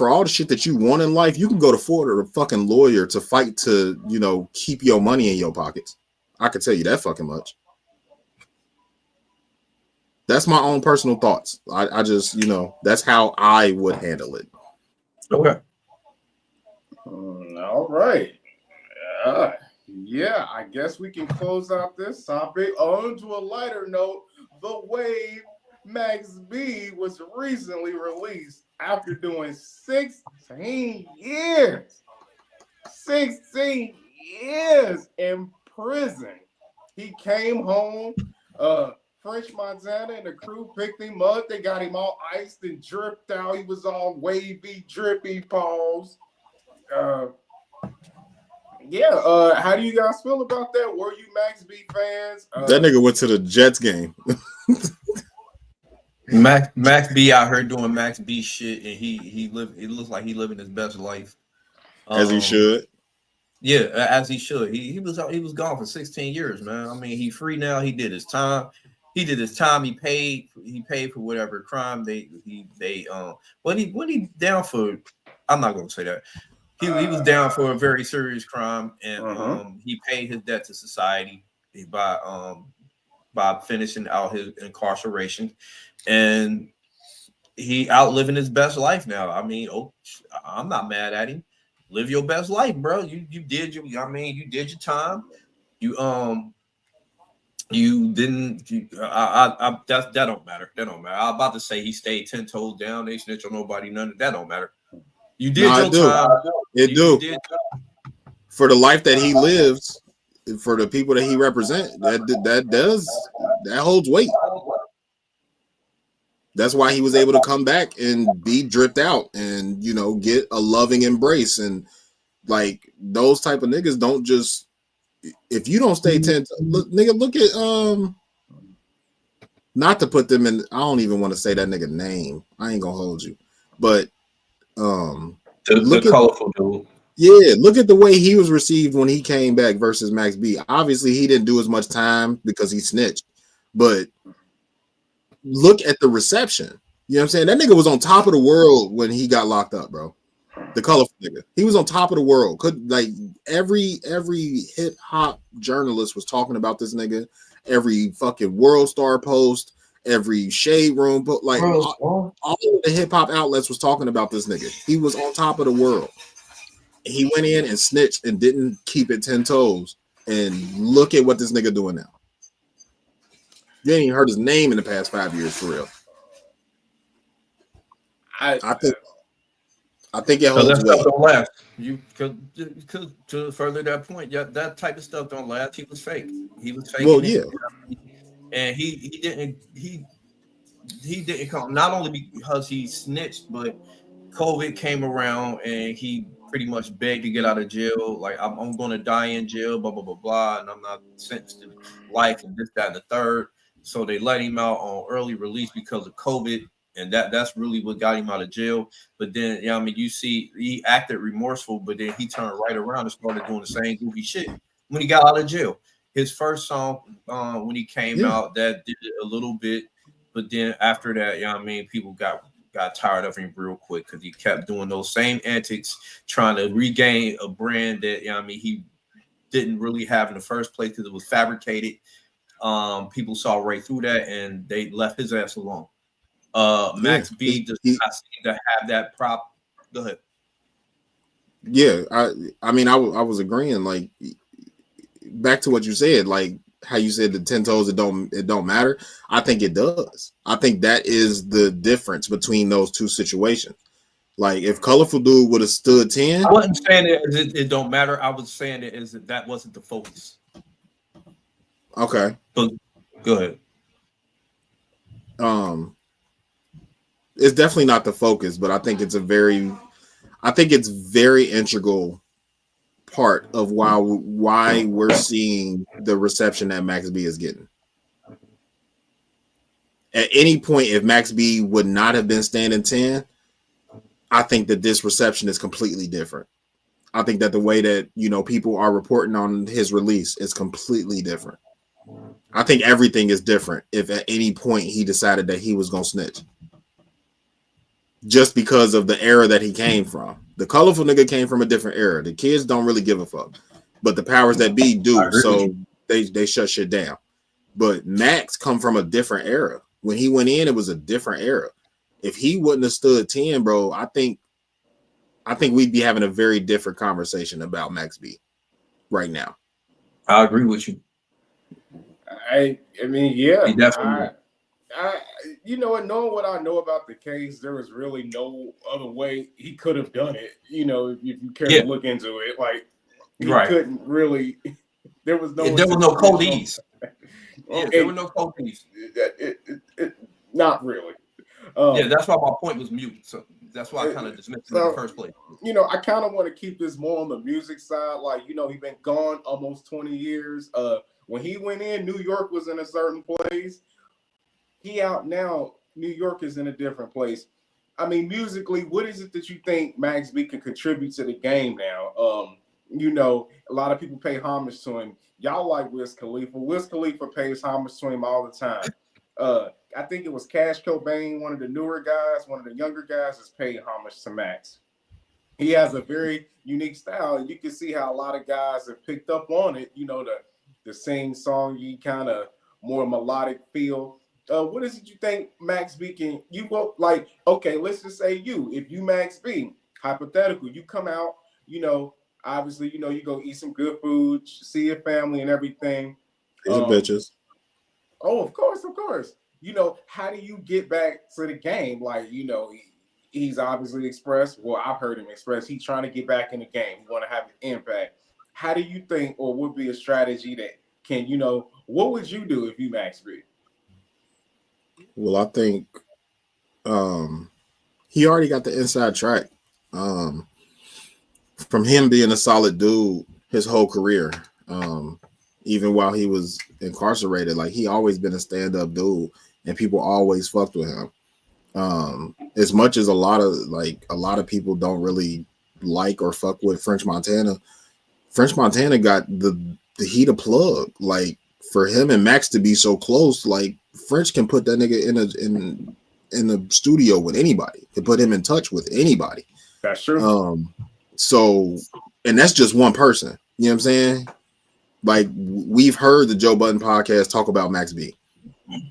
all the shit that you want in life, you can go to afford a fucking lawyer to fight to, you know, keep your money in your pockets. I can tell you that fucking much. That's my own personal thoughts. I just, you know, that's how I would handle it. Okay. All right. Yeah, I guess we can close out this topic on to a lighter note. The Wave Max B was recently released after doing 16 years. 16 years in prison. He came home. French Montana and the crew picked him up. They got him all iced and dripped out. He was all wavy, drippy paws. How do you guys feel about that? Were you Max B fans? That nigga went to the Jets game. Max B out here doing Max B shit, and he live. It looks like he living his best life, as he should. Yeah, as he should. He was gone for 16 years, man. I mean, he free now. He did his time. He paid for whatever crime when he down for. I'm not gonna say that. He was down for a very serious crime, and he paid his debt to society by finishing out his incarceration, and he outliving his best life now. I mean, I'm not mad at him. Live your best life, bro. You did your time. You didn't. That don't matter. That don't matter. I'm about to say he stayed 10 toes down. They snitch on nobody. None of that don't matter. You did your time. It do. For the life that he lives, for the people that he represents, that holds weight. That's why he was able to come back and be dripped out and, get a loving embrace. And like those type of niggas don't just, if you don't stay 10, look at, not to put them in, I don't even want to say that nigga name. I ain't gonna hold you, but the colorful dude. Yeah, look at the way he was received when he came back versus Max B. Obviously, he didn't do as much time because he snitched, but look at the reception. You know what I'm saying? That nigga was on top of the world when he got locked up, bro. The colorful nigga. He was on top of the world. Every hip hop journalist was talking about this nigga. Every fucking World Star post, every Shade Room, but all of the hip hop outlets was talking about this nigga. He was on top of the world. He went in and snitched and didn't keep it 10 toes. And look at what this nigga doing now. You ain't even heard his name in the past 5 years for real. I think it holds that stuff weight. don't last. You could to further that point, yeah, that type of stuff don't last. He was fake. He was fake. Well, yeah. And he didn't come, not only because he snitched, but COVID came around and he pretty much begged to get out of jail. Like, I'm going to die in jail, blah, blah, blah, blah. And I'm not sentenced to life and this, that, and the third. So they let him out on early release because of COVID. And that's really what got him out of jail. But then, you see, he acted remorseful, but then he turned right around and started doing the same goofy shit when he got out of jail. His first song, when he came out, that did it a little bit. But then after that, people got tired of him real quick because he kept doing those same antics, trying to regain a brand that he didn't really have in the first place because it was fabricated. People saw right through that and they left his ass alone. Max B does not seem to have that prop. Go ahead. Yeah, I was agreeing. Like, back to what you said, like how you said the 10 toes, it don't matter. I think it does. I think that is the difference between those two situations. Like, if Colorful Dude would have stood 10, I wasn't saying it don't matter. I was saying that wasn't the focus. Okay. But go ahead. It's definitely not the focus, but I think it's very integral part of why we're seeing the reception that Max B is getting. At any point, if Max B would not have been standing 10, I think that this reception is completely different. I think that the way that people are reporting on his release is completely different. I think everything is different if at any point he decided that he was gonna snitch. Just because of the era that he came from. The colorful nigga came from a different era. The kids don't really give a fuck. But the powers that be do, so they shut shit down. But Max come from a different era. When he went in, it was a different era. If he wouldn't have stood 10, bro, I think we'd be having a very different conversation about Max B right now. I agree with you. I mean, yeah. He definitely. You know, and knowing what I know about the case, there was really no other way he could have done it. You know, if you care to look into it, like he couldn't really. There was no. There was no codees. There were no codees. Not really. That's why my point was mute. So that's why I kind of dismissed it in the first place. You know, I kind of want to keep this more on the music side. Like, you know, he's been gone almost 20 years. When he went in, New York was in a certain place. He out now. New York is in a different place. I mean, musically, what is it that you think Max B can contribute to the game now? You know, a lot of people pay homage to him. Y'all like Wiz Khalifa. Wiz Khalifa pays homage to him all the time. I think it was Cash Cobain, one of the newer guys, one of the younger guys, has paid homage to Max. He has a very unique style, and you can see how a lot of guys have picked up on it. You know, the sing-songy kind of more melodic feel. What is it you think Max B can? You go like, okay, let's just say if you Max B, hypothetical, you come out, you know, obviously, you know, you go eat some good food, see your family and everything. Bitches. Oh, of course. You know, how do you get back to the game? Like, you know, he's obviously expressed. Well, I've heard him express he's trying to get back in the game. He want to have an impact. How do you think, or would be a strategy that can, you know, what would you do if you Max B? Well, I think he already got the inside track from him being a solid dude his whole career. Even while he was incarcerated, like he always been a stand-up dude, and people always fucked with him. As much as a lot of people don't really like or fuck with French Montana. French Montana got the heat of plug. Like for him and Max to be so close, like French can put that nigga in the studio with anybody, can put him in touch with anybody. That's true. So, and that's just one person. You know what I'm saying? Like we've heard the Joe Budden podcast talk about Max B.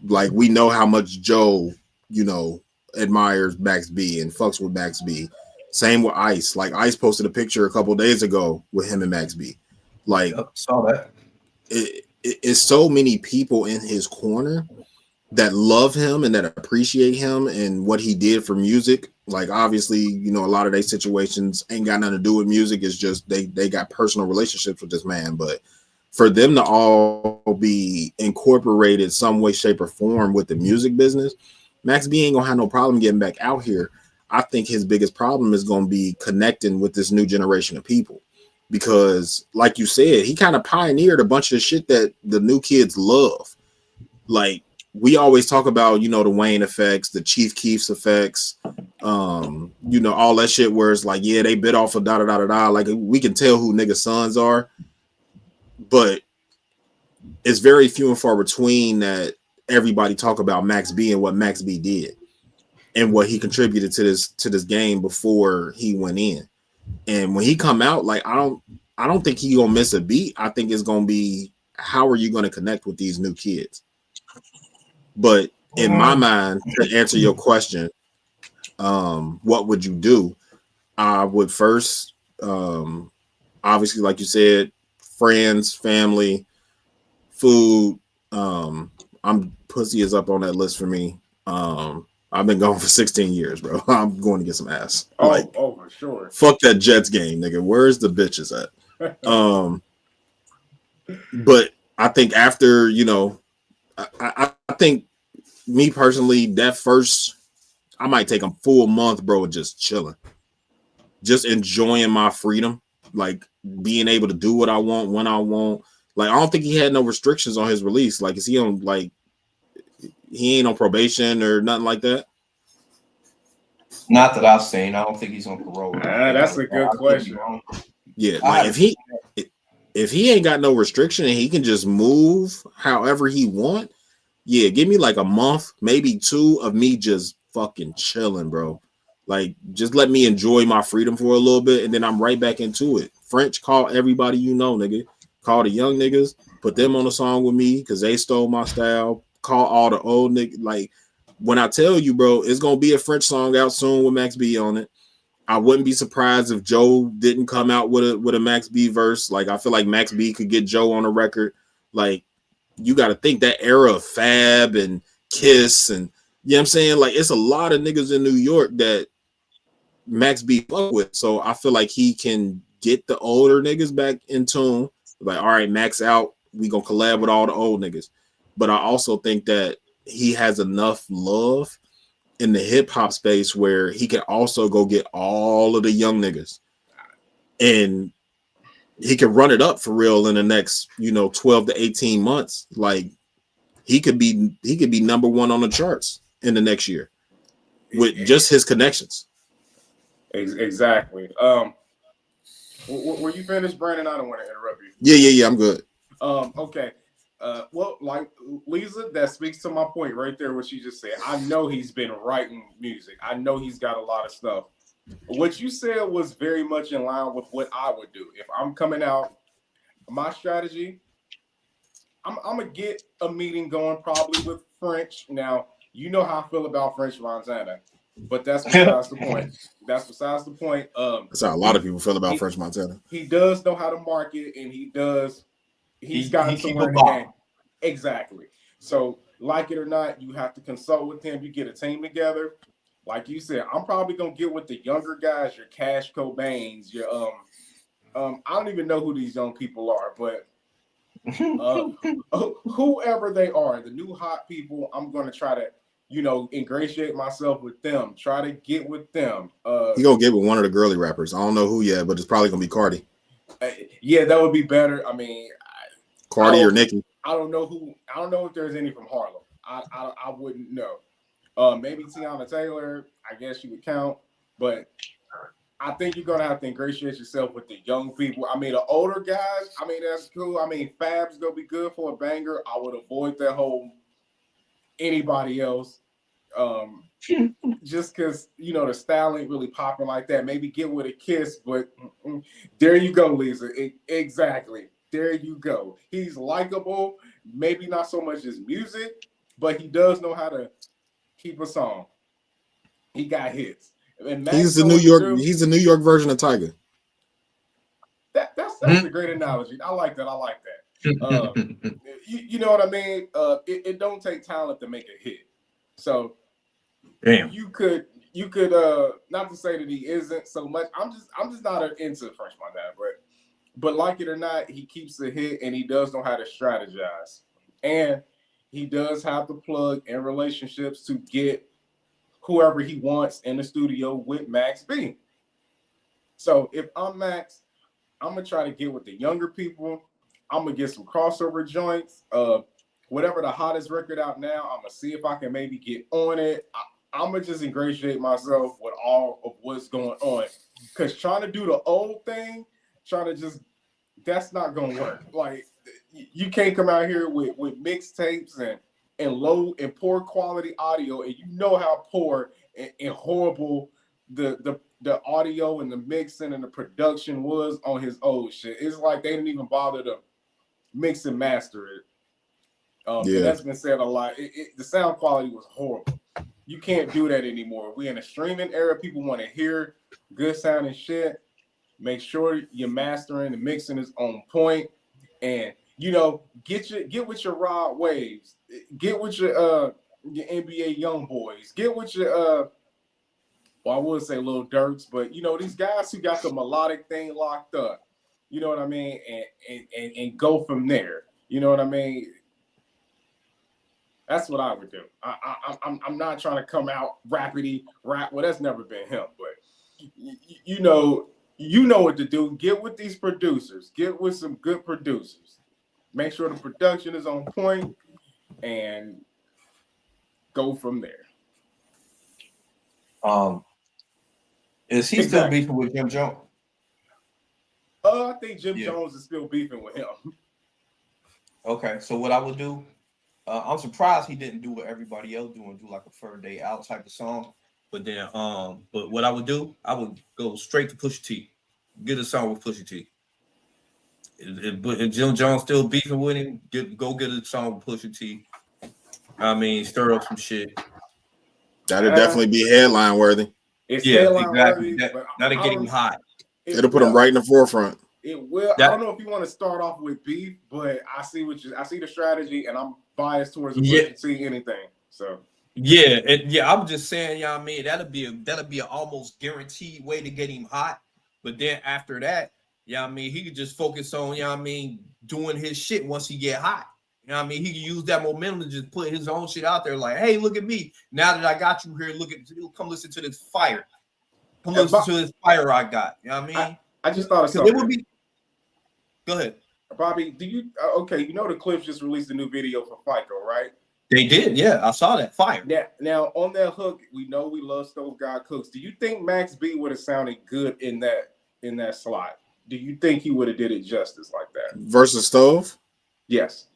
Like we know how much Joe, you know, admires Max B and fucks with Max B. Same with Ice. Like Ice posted a picture a couple days ago with him and Max B. Like saw that. It's so many people in his corner that love him and that appreciate him and what he did for music. Like obviously, you know, a lot of their situations ain't got nothing to do with music. It's just they got personal relationships with this man. But for them to all be incorporated some way, shape, or form with the music business, Max B ain't gonna have no problem getting back out here. I think his biggest problem is gonna be connecting with this new generation of people. Because, like you said, he kind of pioneered a bunch of shit that the new kids love. Like, we always talk about, you know, the Wayne effects, the Chief Keef's effects, you know, all that shit where it's like, yeah, they bit off of da-da-da-da-da. Like, we can tell who niggas' sons are. But it's very few and far between that everybody talk about Max B and what Max B did and what he contributed to this game before he went in. And when he come out, like I don't think he gonna miss a beat. I think it's gonna be how are you gonna connect with these new kids? But in my mind, to answer your question, what would you do? I would first, obviously, like you said, friends, family, food. Pussy is up on that list for me. I've been gone for 16 years, bro. I'm going to get some ass. Oh, for sure. Fuck that Jets game, nigga. Where's the bitches at? But I think after, you know, I think me personally, that first, I might take a full month, bro, just chilling, just enjoying my freedom, like being able to do what I want when I want. Like I don't think he had no restrictions on his release. Like, is he on like? He ain't on probation or nothing like that? Not that I've seen. I don't think he's on parole. That's a good question. Yeah, like if he ain't got no restriction and he can just move however he want, yeah, give me like a month, maybe 2 of me just fucking chilling, bro. Like, just let me enjoy my freedom for a little bit, and then I'm right back into it. French, call everybody you know, nigga. Call the young niggas, put them on a song with me because they stole my style. Call all the old niggas. Like when I tell you, bro, it's gonna be a French song out soon with Max B on it. I wouldn't be surprised if Joe didn't come out with a Max B verse. Like, I feel like Max B could get Joe on a record. Like, you got to think that era of Fab and Kiss and, you know what I'm saying? Like, it's a lot of niggas in New York that Max B fuck with. So I feel like he can get the older niggas back in tune. Like, all right, Max out. We gonna collab with all the old niggas. But I also think that he has enough love in the hip hop space where he can also go get all of the young niggas, and he can run it up for real in the next, 12 to 18 months. Like, he could be number one on the charts in the next year with just his connections. Exactly. Were you finished, Brandon? I don't want to interrupt you. Yeah, I'm good. Okay. Well, like Lisa, that speaks to my point right there, what she just said. I know he's been writing music. I know he's got a lot of stuff. What you said was very much in line with what I would do. If I'm coming out, my strategy, I'm going to get a meeting going probably with French. Now, you know how I feel about French Montana, but that's besides the point. That's besides the point. That's how a lot of people feel about French Montana. He does know how to market, and he's gotten somewhere in the game. Exactly. So, like it or not, you have to consult with him. You get a team together. Like you said, I'm probably gonna get with the younger guys, your Cash Cobains, your I don't even know who these young people are, but whoever they are, the new hot people, I'm gonna try to, ingratiate myself with them. Try to get with them. He gonna get with one of the girly rappers. I don't know who yet, but it's probably gonna be Cardi. Yeah, that would be better. I mean, Cardi or Nicki. I don't know if there's any from Harlem. I wouldn't know. Maybe Tiana Taylor, I guess you would count, but I think you're gonna have to ingratiate yourself with the young people. I mean, the older guys, I mean, that's cool. I mean, Fab's gonna be good for a banger. I would avoid that whole anybody else. Just because the style ain't really popping like that. Maybe get with a Kiss, but there you go, Lisa. Exactly. There you go. He's likable, maybe not so much his music, but he does know how to keep a song. He got hits. And he's the New York version of Tiger. That's a great analogy. I like that. You know what I mean? It don't take talent to make a hit. So damn, you could not to say that he isn't so much. I'm just not into French Montana, but like it or not, he keeps a hit and he does know how to strategize. And he does have the plug and relationships to get whoever he wants in the studio with Max B. So if I'm Max, I'm going to try to get with the younger people. I'm going to get some crossover joints. Whatever the hottest record out now, I'm going to see if I can maybe get on it. I'm going to just ingratiate myself with all of what's going on. Because trying to do the old thing, that's not going to work. Like, you can't come out here with mixtapes and low and poor quality audio, and you know how poor and horrible the audio and the mixing and the production was on his old shit. It's like they didn't even bother to mix and master it. And that's been said a lot. The sound quality was horrible. You can't do that anymore. We're in a streaming era. People want to hear good sounding shit. Make sure your mastering and mixing is on point, and get with your Rod Waves, get with your NBA young boys, get with your I would say Lil Durks, but these guys who got the melodic thing locked up, you know what I mean, and go from there. You know what I mean? That's what I would do. I'm not trying to come out rapidy rap. Well, that's never been him, but you know what to do. Get with these producers. Get with some good producers. Make sure the production is on point, and go from there. Is he still beefing with Jim Jones? I think Jim Jones is still beefing with him. Okay, so what I would do, I'm surprised he didn't do what everybody else do and do like a Third Day Out type of song. But then, but what I would do, I would go straight to Pusha T, get a song with Pusha T. If Jim Jones still beefing with him, go get a song with Pusha T. I mean, stir up some shit. That'd definitely be headline worthy. It's Yeah, headline exactly. worthy, but That'll get him hot. It'll put him right in the forefront. It will. I don't know if you want to start off with beef, but I see the strategy, and I'm biased towards the see anything. So I'm just saying, you know what I mean, that'll be an almost guaranteed way to get him hot. But then after that, you know what I mean, he could just focus on, you know what I mean, doing his shit once he get hot. You know what I mean? He can use that momentum to just put his own shit out there, like, hey, look at me. Now that I got you here, come listen to this fire. Come listen to this fire I got. You know what I mean? I just thought of something. It would be. Go ahead, Bobby. Do you okay? You know the Clips just released a new video for FICO, right? They did, yeah. I saw that fire. Now on that hook, we know we love Stove God Cooks. Do you think Max B would have sounded good in that slot? Do you think he would have did it justice like that versus Stove? Yes.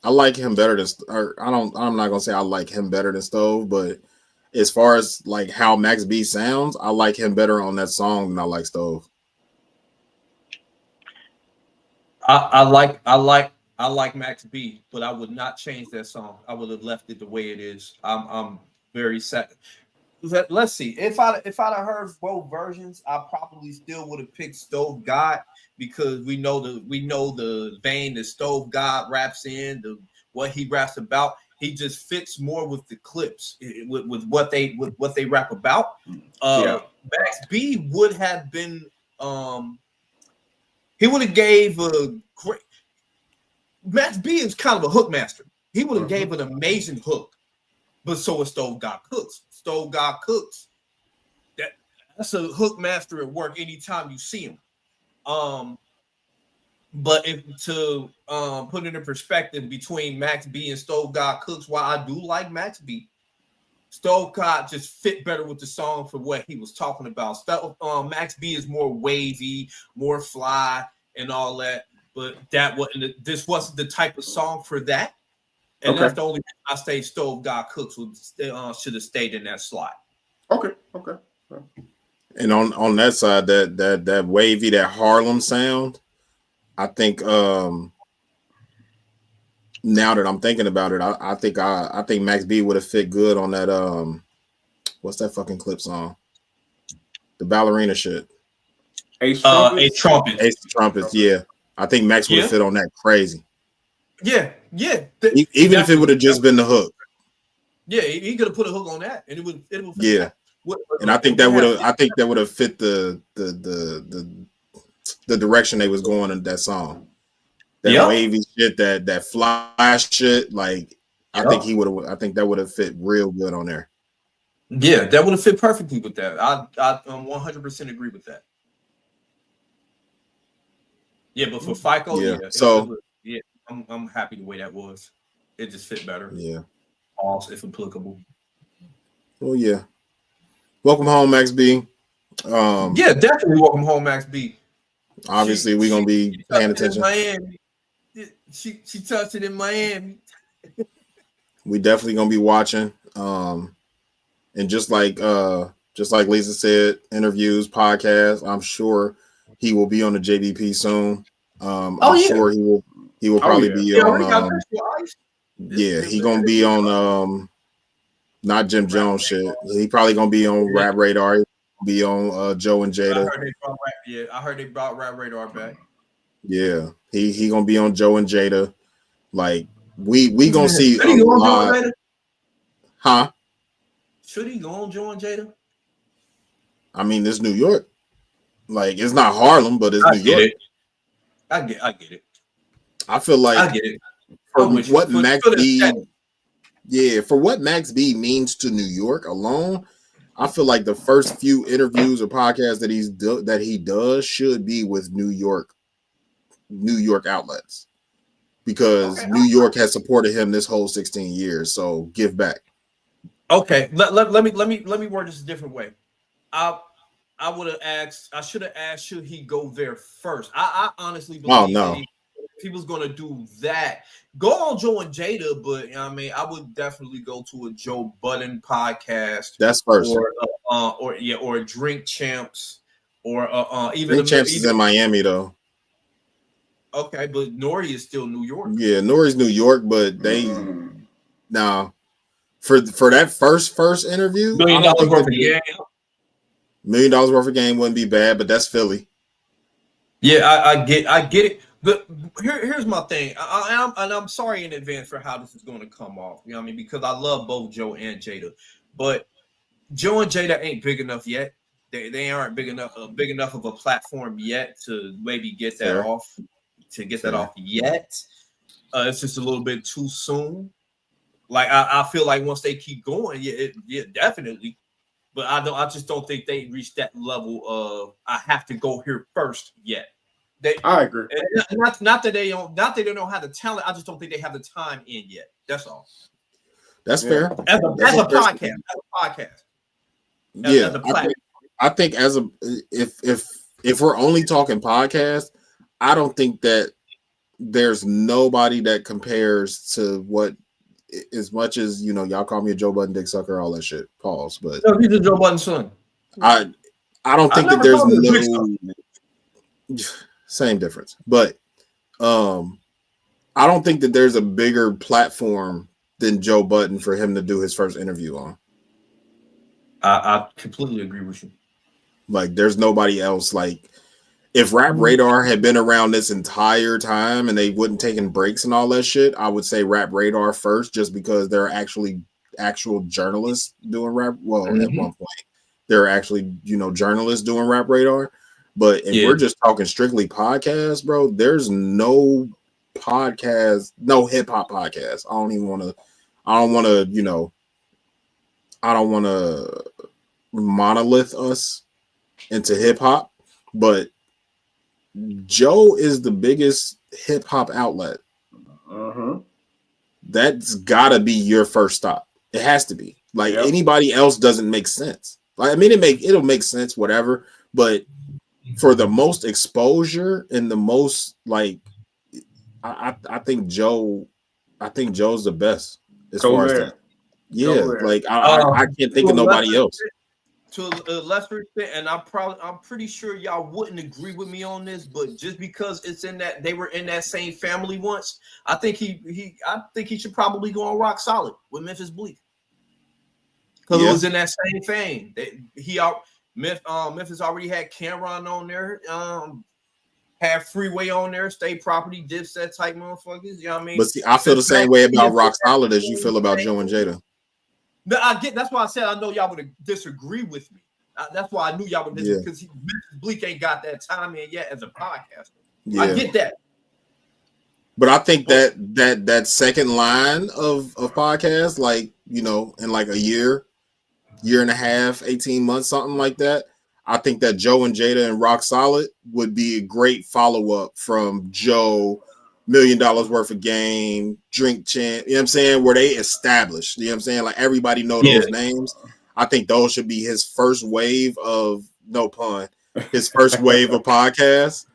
I like him better than, I'm not gonna say I like him better than Stove, but as far as like how Max B sounds, I like him better on that song than I like Stove. I like Max B, but I would not change that song. I would have left it the way it is. I'm very sad. Let's see. If I'd have heard both versions, I probably still would have picked Stove God, because we know the vein that Stove God raps in, what he raps about. He just fits more with the Clips, with what they rap about. Max B would have been he would have gave a great. Max B is kind of a hook master. He would have gave an amazing hook, but so is Stove God Cooks. Stove God Cooks, that's a hook master at work anytime you see him. But if to put it in perspective between Max B and Stove God Cooks, while I do like Max B, Stove God just fit better with the song for what he was talking about. Max B is more wavy, more fly, and all that. But this wasn't the type of song for that. And that's the only reason I say Stove God Cooks should have stayed in that slot. Okay. And on that side, that wavy, that Harlem sound, I think now that I'm thinking about it, I think Max B would have fit good on that what's that fucking Clip song? The ballerina shit. Ace Trumpets, yeah. I think Max would have fit on that crazy. Yeah. Even if it would have just been the hook. Yeah, he could have put a hook on that, and it would fit. Yeah. And I think that would have fit the direction they was going in that song. That wavy shit, that flash shit, like I think that would have fit real good on there. Yeah, that would have fit perfectly with that. I 100% agree with that. Yeah, but for FICO, I'm happy the way that was. It just fit better. Yeah. Also, if applicable. Well, yeah. Welcome home, Max B. Yeah, definitely welcome home, Max B. Obviously, we're gonna be paying attention. Miami. She touched it in Miami. We definitely gonna be watching. And just like Lisa said, interviews, podcasts. I'm sure he will be on the JBP soon. I'm sure he will probably be on. He gonna be on not Jim Jones shit. He probably gonna be on Rap Radar. Be on Joe and Jada. I heard they brought Rap Radar back. Yeah, he gonna be on Joe and Jada. Like we gonna see a lot. Huh? Should he go on Joe and Jada? I mean, it's New York. Like it's not Harlem, but it's New York. I get it. I feel like I get it. For what Max B means to New York alone, I feel like the first few interviews or podcasts that he does should be with New York outlets, because New York has supported him this whole 16 years. So give back. Okay, let me word this a different way. I should have asked, should he go there first? I honestly believe that if he was going to do that, go on Joe and Jada, but I mean, I would definitely go to a Joe Budden podcast. That's first. Or a Drink Champs, or even Drink Champs is in Miami though. Okay, but Nori is still New York. Yeah, Nori's New York, but they for that first interview, $1 million worth of game. $1 million worth of game wouldn't be bad, but that's Philly. Yeah, I get it. But here's my thing. I'm sorry in advance for how this is going to come off. You know what I mean? Because I love both Joe and Jada, but Joe and Jada ain't big enough yet. They aren't big enough of a platform yet to maybe get that off. To get that off yet, it's just a little bit too soon. Like I feel like once they keep going, yeah, definitely. But I just don't think they reached that level of I have to go here first yet. I agree. Not that they don't have the talent. I just don't think they have the time in yet. That's all. That's fair. As a podcast. I think if we're only talking podcast, I don't think that there's nobody that compares to what. As much as y'all call me a Joe Budden dick sucker, all that shit. Pause. But no, he's a Joe Budden son. I don't think that there's no same difference. But I don't think that there's a bigger platform than Joe Budden for him to do his first interview on. I completely agree with you. Like, there's nobody else. Like, if Rap Radar had been around this entire time and they wouldn't taking breaks and all that shit, I would say Rap Radar first, just because there are actually actual journalists doing rap. Well, at one point, there are actually journalists doing Rap Radar. But if we're just talking strictly podcasts, bro, there's no podcast, no hip hop podcast. I don't want to monolith us into hip hop, but Joe is the biggest hip hop outlet. That's gotta be your first stop. It has to be. Like, anybody else doesn't make sense. Like, I mean, it'll make sense, whatever. But for the most exposure and the most, like, I think Joe's the best as far as that. Yeah, like I can't think of nobody else. To a lesser extent, and I'm pretty sure y'all wouldn't agree with me on this, but just because it's in that they were in that same family once, I think he should probably go on Rock Solid with Memphis Bleak, because it was in that same vein. Memphis already had Cameron on there, had Freeway on there, State Property, Dipset type motherfuckers. You know what I mean? But see, I feel the same way about Rock Solid as you feel about Joe and Jada. No, that's why I said I know y'all would disagree with me. That's why I knew y'all would disagree, because Bleak ain't got that time in yet as a podcaster. Yeah. I get that. But I think that second line of podcasts, like, in like a year and a half, 18 months, something like that, I think that Joe and Jada and Rock Solid would be a great follow-up from Joe, $1 million worth of game, Drink Champ, you know what I'm saying, where they established, you know what I'm saying, like everybody know those names. I think those should be his first wave of, no pun, his first wave of podcasts.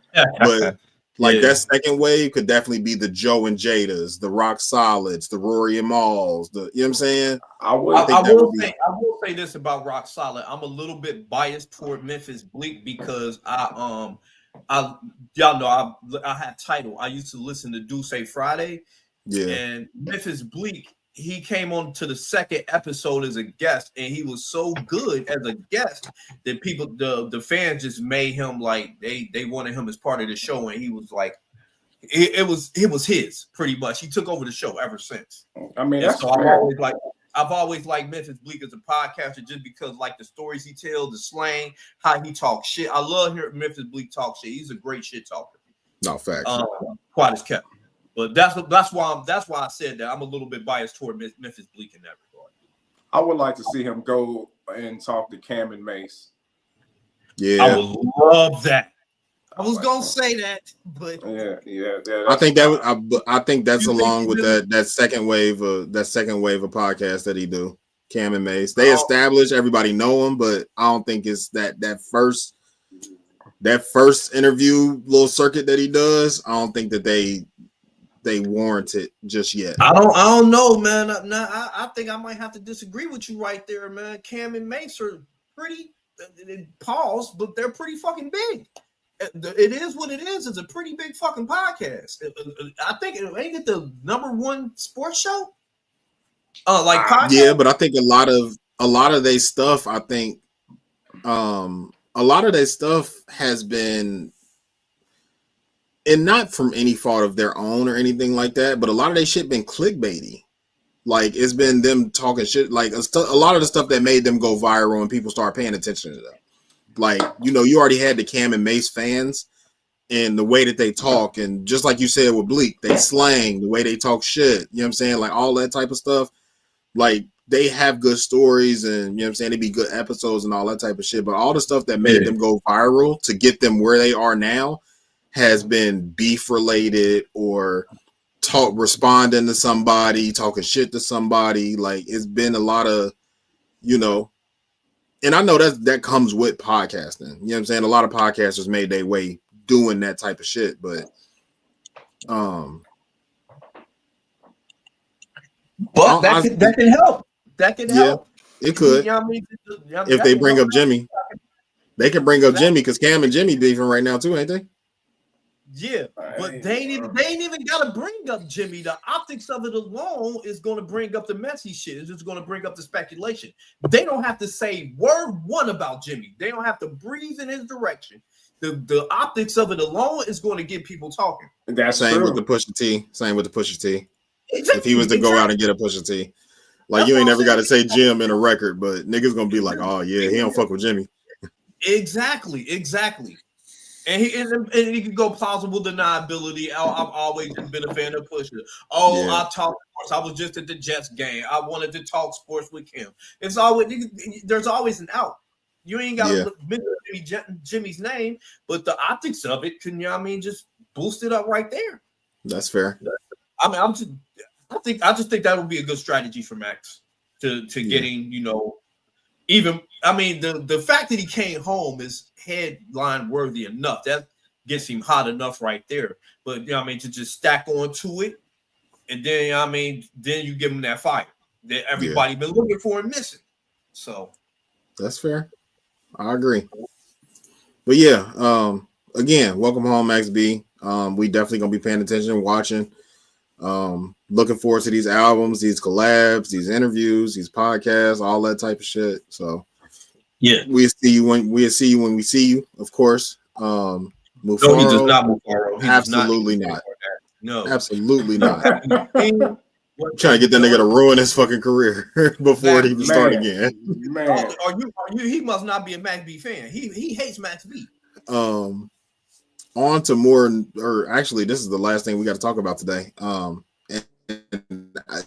But like that second wave could definitely be the Joe and Jadas, the Rock Solids, the Rory and Mals, you know what I'm saying? I will say this about Rock Solid. I'm a little bit biased toward Memphis Bleak because y'all know I had Title. I used to listen to Do Say Friday. Yeah. And Memphis Bleak, he came on to the second episode as a guest, and he was so good as a guest that people, the fans just made him like they wanted him as part of the show, and he was like, it was his pretty much. He took over the show ever since. I mean, so I've always liked Memphis Bleak as a podcaster just because like the stories he tells, the slang, how he talks shit. I love hearing Memphis Bleak talk shit. He's a great shit talker. No facts. Quite as kept. But that's why I said that I'm a little bit biased toward Memphis Bleak in that regard. I would like to see him go and talk to Cam and Mace. Yeah, I would love that. I was gonna say that, but yeah. I think that's along with that second wave of podcasts that he do. Cam and Mace, they established, everybody know him, but I don't think it's that first interview little circuit that he does. I don't think that they warrant it just yet. I don't know, man. I think I might have to disagree with you right there, man. Cam and Mace are pretty pause, but they're pretty fucking big. It is what it is. It's a pretty big fucking podcast. I think ain't it the #1 sports show? Podcast? Yeah, but I think a lot of their stuff, I think a lot of that stuff has been, and not from any fault of their own or anything like that, but a lot of that shit been clickbaity. Like, it's been them talking shit. Like, a lot of the stuff that made them go viral and people start paying attention to them. Like, you already had the Cam and Mace fans and the way that they talk, and just like you said with Bleak, they slang, the way they talk shit, you know what I'm saying? Like, all that type of stuff. Like, they have good stories, and you know what I'm saying, it'd be good episodes and all that type of shit. But all the stuff that made them go viral to get them where they are now has been beef related or responding to somebody, talking shit to somebody. Like, it's been a lot of, and I know that comes with podcasting. You know what I'm saying? A lot of podcasters made their way doing that type of shit, but that can help. That can help. It could. If they bring up Jimmy, they can bring up Jimmy because Cam and Jimmy beefing right now too, ain't they? Yeah, but they ain't even got to bring up Jimmy. The optics of it alone is going to bring up the messy shit. It's just going to bring up the speculation. They don't have to say word one about Jimmy. They don't have to breathe in his direction. The optics of it alone is going to get people talking. That's same true. with the Pusha T. Same with the Pusha T. Exactly, if he was to go out and get a Pusha T, like, you ain't never got to say Jim in a record, but niggas gonna be like, oh yeah, he don't fuck with Jimmy. Exactly. And he can go plausible deniability. I've always been a fan of Pusha. I talk sports. I was just at the Jets game. I wanted to talk sports with him. There's always an out. You ain't got to mention Jimmy's name, but the optics of it can, just boost it up right there. That's fair. I just think that would be a good strategy for Max to getting, even. I mean, the fact that he came home is headline worthy enough. That gets him hot enough right there. But to just stack onto it, and then then you give him that fire that everybody been looking for and missing. So that's fair. I agree. But yeah, again, welcome home, Max B. We definitely gonna be paying attention, watching. Looking forward to these albums, these collabs, these interviews, these podcasts, all that type of shit. So yeah, we'll see you when we see you, of course. No, he does not move forward. Absolutely not. No, absolutely not. I'm trying to get that nigga to ruin his fucking career before it even start again. Man, are you? He must not be a Max B fan. He hates Max B. On to more, or actually, this is the last thing we got to talk about today. And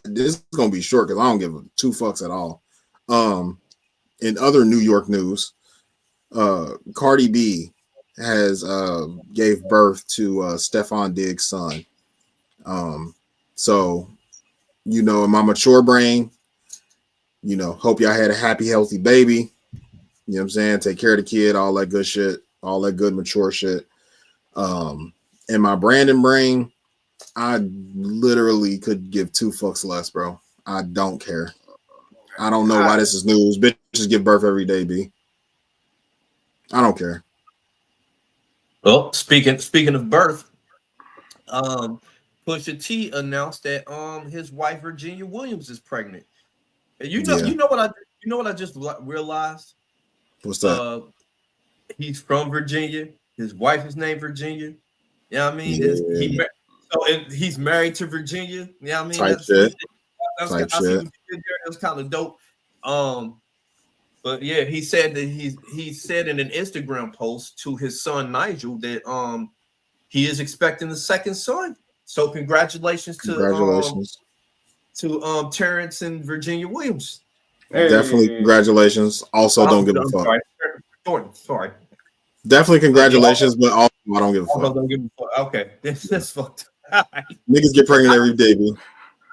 this is gonna be short because I don't give two fucks at all. In other New York news, Cardi B has gave birth to Stephon Diggs' son. So, in my mature brain, hope y'all had a happy, healthy baby. You know what I'm saying? Take care of the kid, all that good shit, all that good mature shit. In my Brandon brain, I literally could give two fucks less, bro. I don't care. I don't know why this is news. Bitches give birth every day, B. I don't care. Well, speaking of birth, Pusha T announced that his wife Virginia Williams is pregnant. And you know what I just realized? What's that? He's from Virginia. His wife is named Virginia. You know what I mean? He's married to Virginia. You know what I mean? Type shit. That's kind of dope. But yeah, he said that he said in an Instagram post to his son Nigel that he is expecting the second son. So congratulations to Terrence and Virginia Williams. Hey. Definitely congratulations. Also, don't give a fuck. Sorry. Definitely congratulations, but also I don't give a fuck. Don't give a fuck. Okay, that's fucked. Niggas get pregnant every day, B.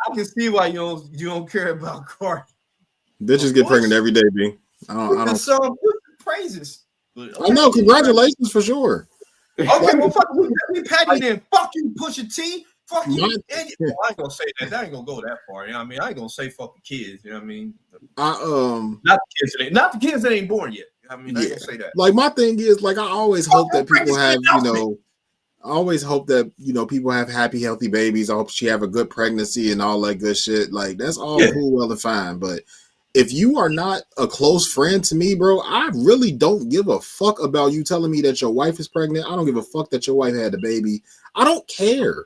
I can see why you don't care about Cardi. Bitches get pregnant every day, B. I don't. So praises. I know. Congratulations for sure. Okay, well, fuck you, Patty. Then fuck you, Pusha T. Fuck you. I ain't gonna say that. I ain't gonna go that far. You know what I mean? I ain't gonna say fuck the kids. You know what I mean? Not the kids that ain't born yet. I mean, I ain't gonna say that. Like, my thing is, like, I always hope that people have, I always hope that people have happy, healthy babies. I hope she have a good pregnancy and all that good shit. Like, that's all cool, well and fine. But if you are not a close friend to me, bro, I really don't give a fuck about you telling me that your wife is pregnant. I don't give a fuck that your wife had a baby. I don't care.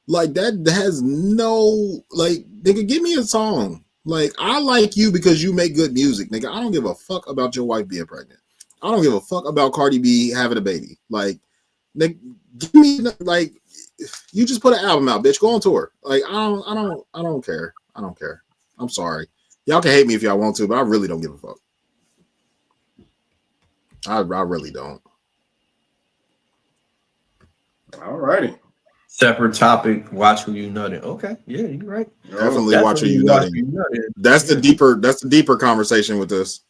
Like that has no, like, nigga, give me a song. Like, I like you because you make good music, nigga. I don't give a fuck about your wife being pregnant. I don't give a fuck about Cardi B having a baby. Like, nigga, give me, like, you just put an album out, bitch. Go on tour. Like, I don't care. I don't care. I'm sorry. Y'all can hate me if y'all want to, but I really don't give a fuck. I really don't. All righty. Separate topic. Watch who you nutting. Okay, yeah, you're right. Definitely watch who you nutting. That's the deeper conversation with this.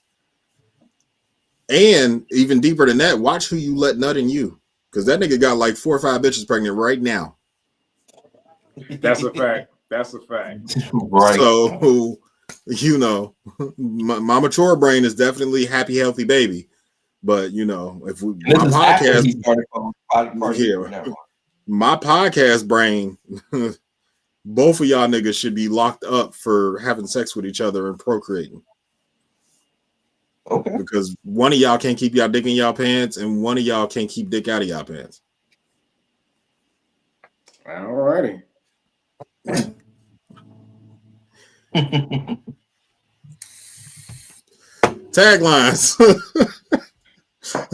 And even deeper than that, watch who you let nut in you. Because that nigga got like 4 or 5 bitches pregnant right now. That's a fact. That's a fact. Right. So, you know, my mature brain is definitely happy, healthy baby. But, you know, if we, my podcast brain, both of y'all niggas should be locked up for having sex with each other and procreating. Okay. Because one of y'all can't keep y'all dick in y'all pants and one of y'all can't keep dick out of y'all pants. All righty. Taglines.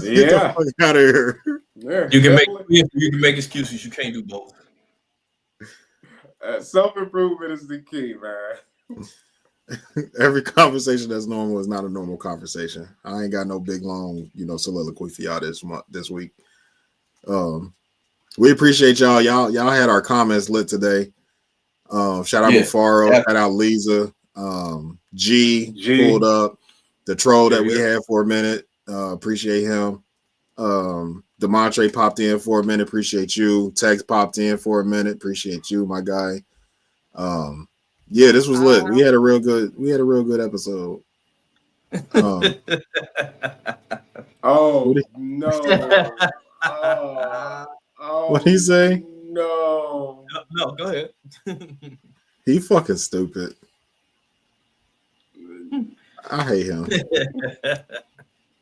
Yeah. Get the fuck out of here. Yeah, you can make excuses. You can't do both. Self-improvement is the key, man. Every conversation that's normal is not a normal conversation. I ain't got no big long, soliloquy for y'all this week. We appreciate y'all. Y'all had our comments lit today. Shout out Mufaro, shout out Lisa. G pulled up. The troll that we had for a minute. Appreciate him. Demontre popped in for a minute. Appreciate you. Tex popped in for a minute. Appreciate you, my guy. Yeah, this was lit. We had a real good episode. Oh no! What'd he say? No, go ahead. He fucking stupid. I hate him.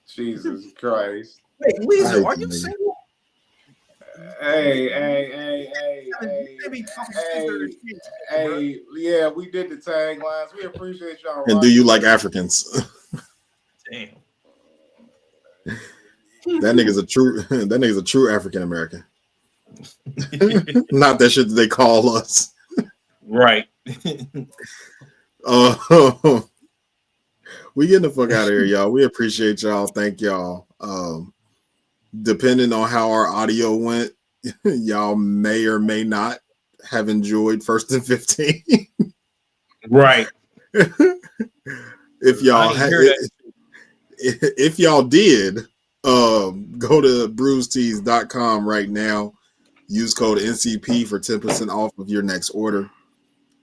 Jesus Christ. Wait, Lisa, are you single? Hey, yeah, we did the taglines. We appreciate y'all. And do you like Africans? Damn. That nigga's a true African American. Not that shit that they call us. Right. We getting the fuck out of here, y'all. We appreciate y'all. Thank y'all. Depending on how our audio went, y'all may or may not have enjoyed 1st and 15. Right. If y'all did, go to bruisetees.com right now. Use code NCP for 10% off of your next order.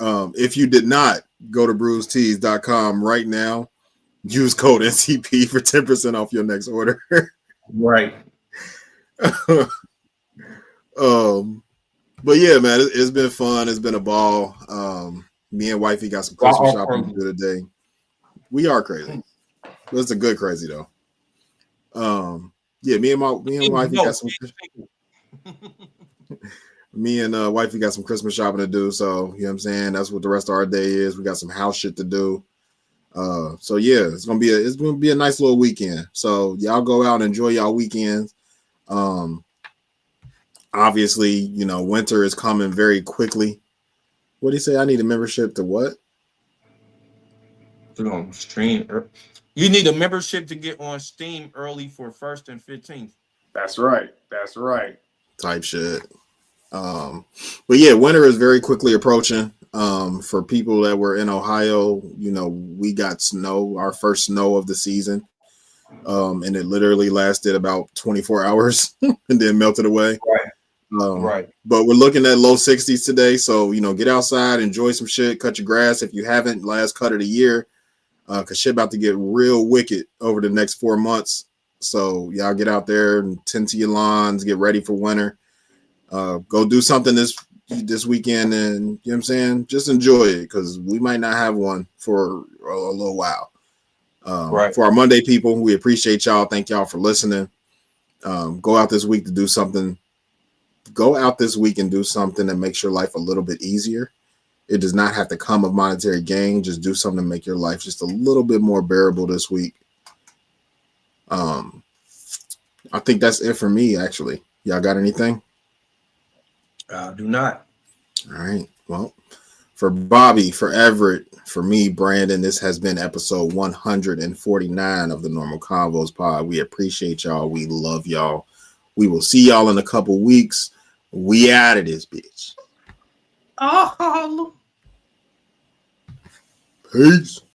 If you did not, go to bruisetees.com right now. Use code NCP for 10% off your next order. Right. But yeah, man, it's been fun. It's been a ball. Me and wifey got some Christmas shopping to do today. We are crazy. But it's a good crazy though. Yeah, me and wifey got some. Me and wifey got some Christmas shopping to do. So you know what I'm saying. That's what the rest of our day is. We got some house shit to do. So yeah, it's gonna be a nice little weekend. So y'all go out and enjoy y'all weekends. Obviously, winter is coming very quickly. What do you say? I need a membership to what? On stream. You need a membership to get on Steam early for 1st and 15th. That's right. That's right. Type shit. But yeah, winter is very quickly approaching. For people that were in Ohio, we got snow, our first snow of the season. And it literally lasted about 24 hours and then melted away. Right. But we're looking at low 60s today. So, get outside, enjoy some shit, cut your grass. If you haven't, last cut of the year, because shit about to get real wicked over the next 4 months. So y'all get out there and tend to your lawns, get ready for winter. Go do something this this weekend, and you know what I'm saying, just enjoy it because we might not have one for a little while. Right. For our Monday people, we appreciate y'all. Thank y'all for listening. Go out this week to do something. Go out this week and do something that makes your life a little bit easier. It does not have to come of monetary gain. Just do something to make your life just a little bit more bearable this week. I think that's it for me, actually. Y'all got anything? Do not. All right. Well, for Bobby, for Everett, for me, Brandon, this has been episode 149 of the Normal Convos Pod. We appreciate y'all. We love y'all. We will see y'all in a couple weeks. We out of this bitch. Oh. Peace.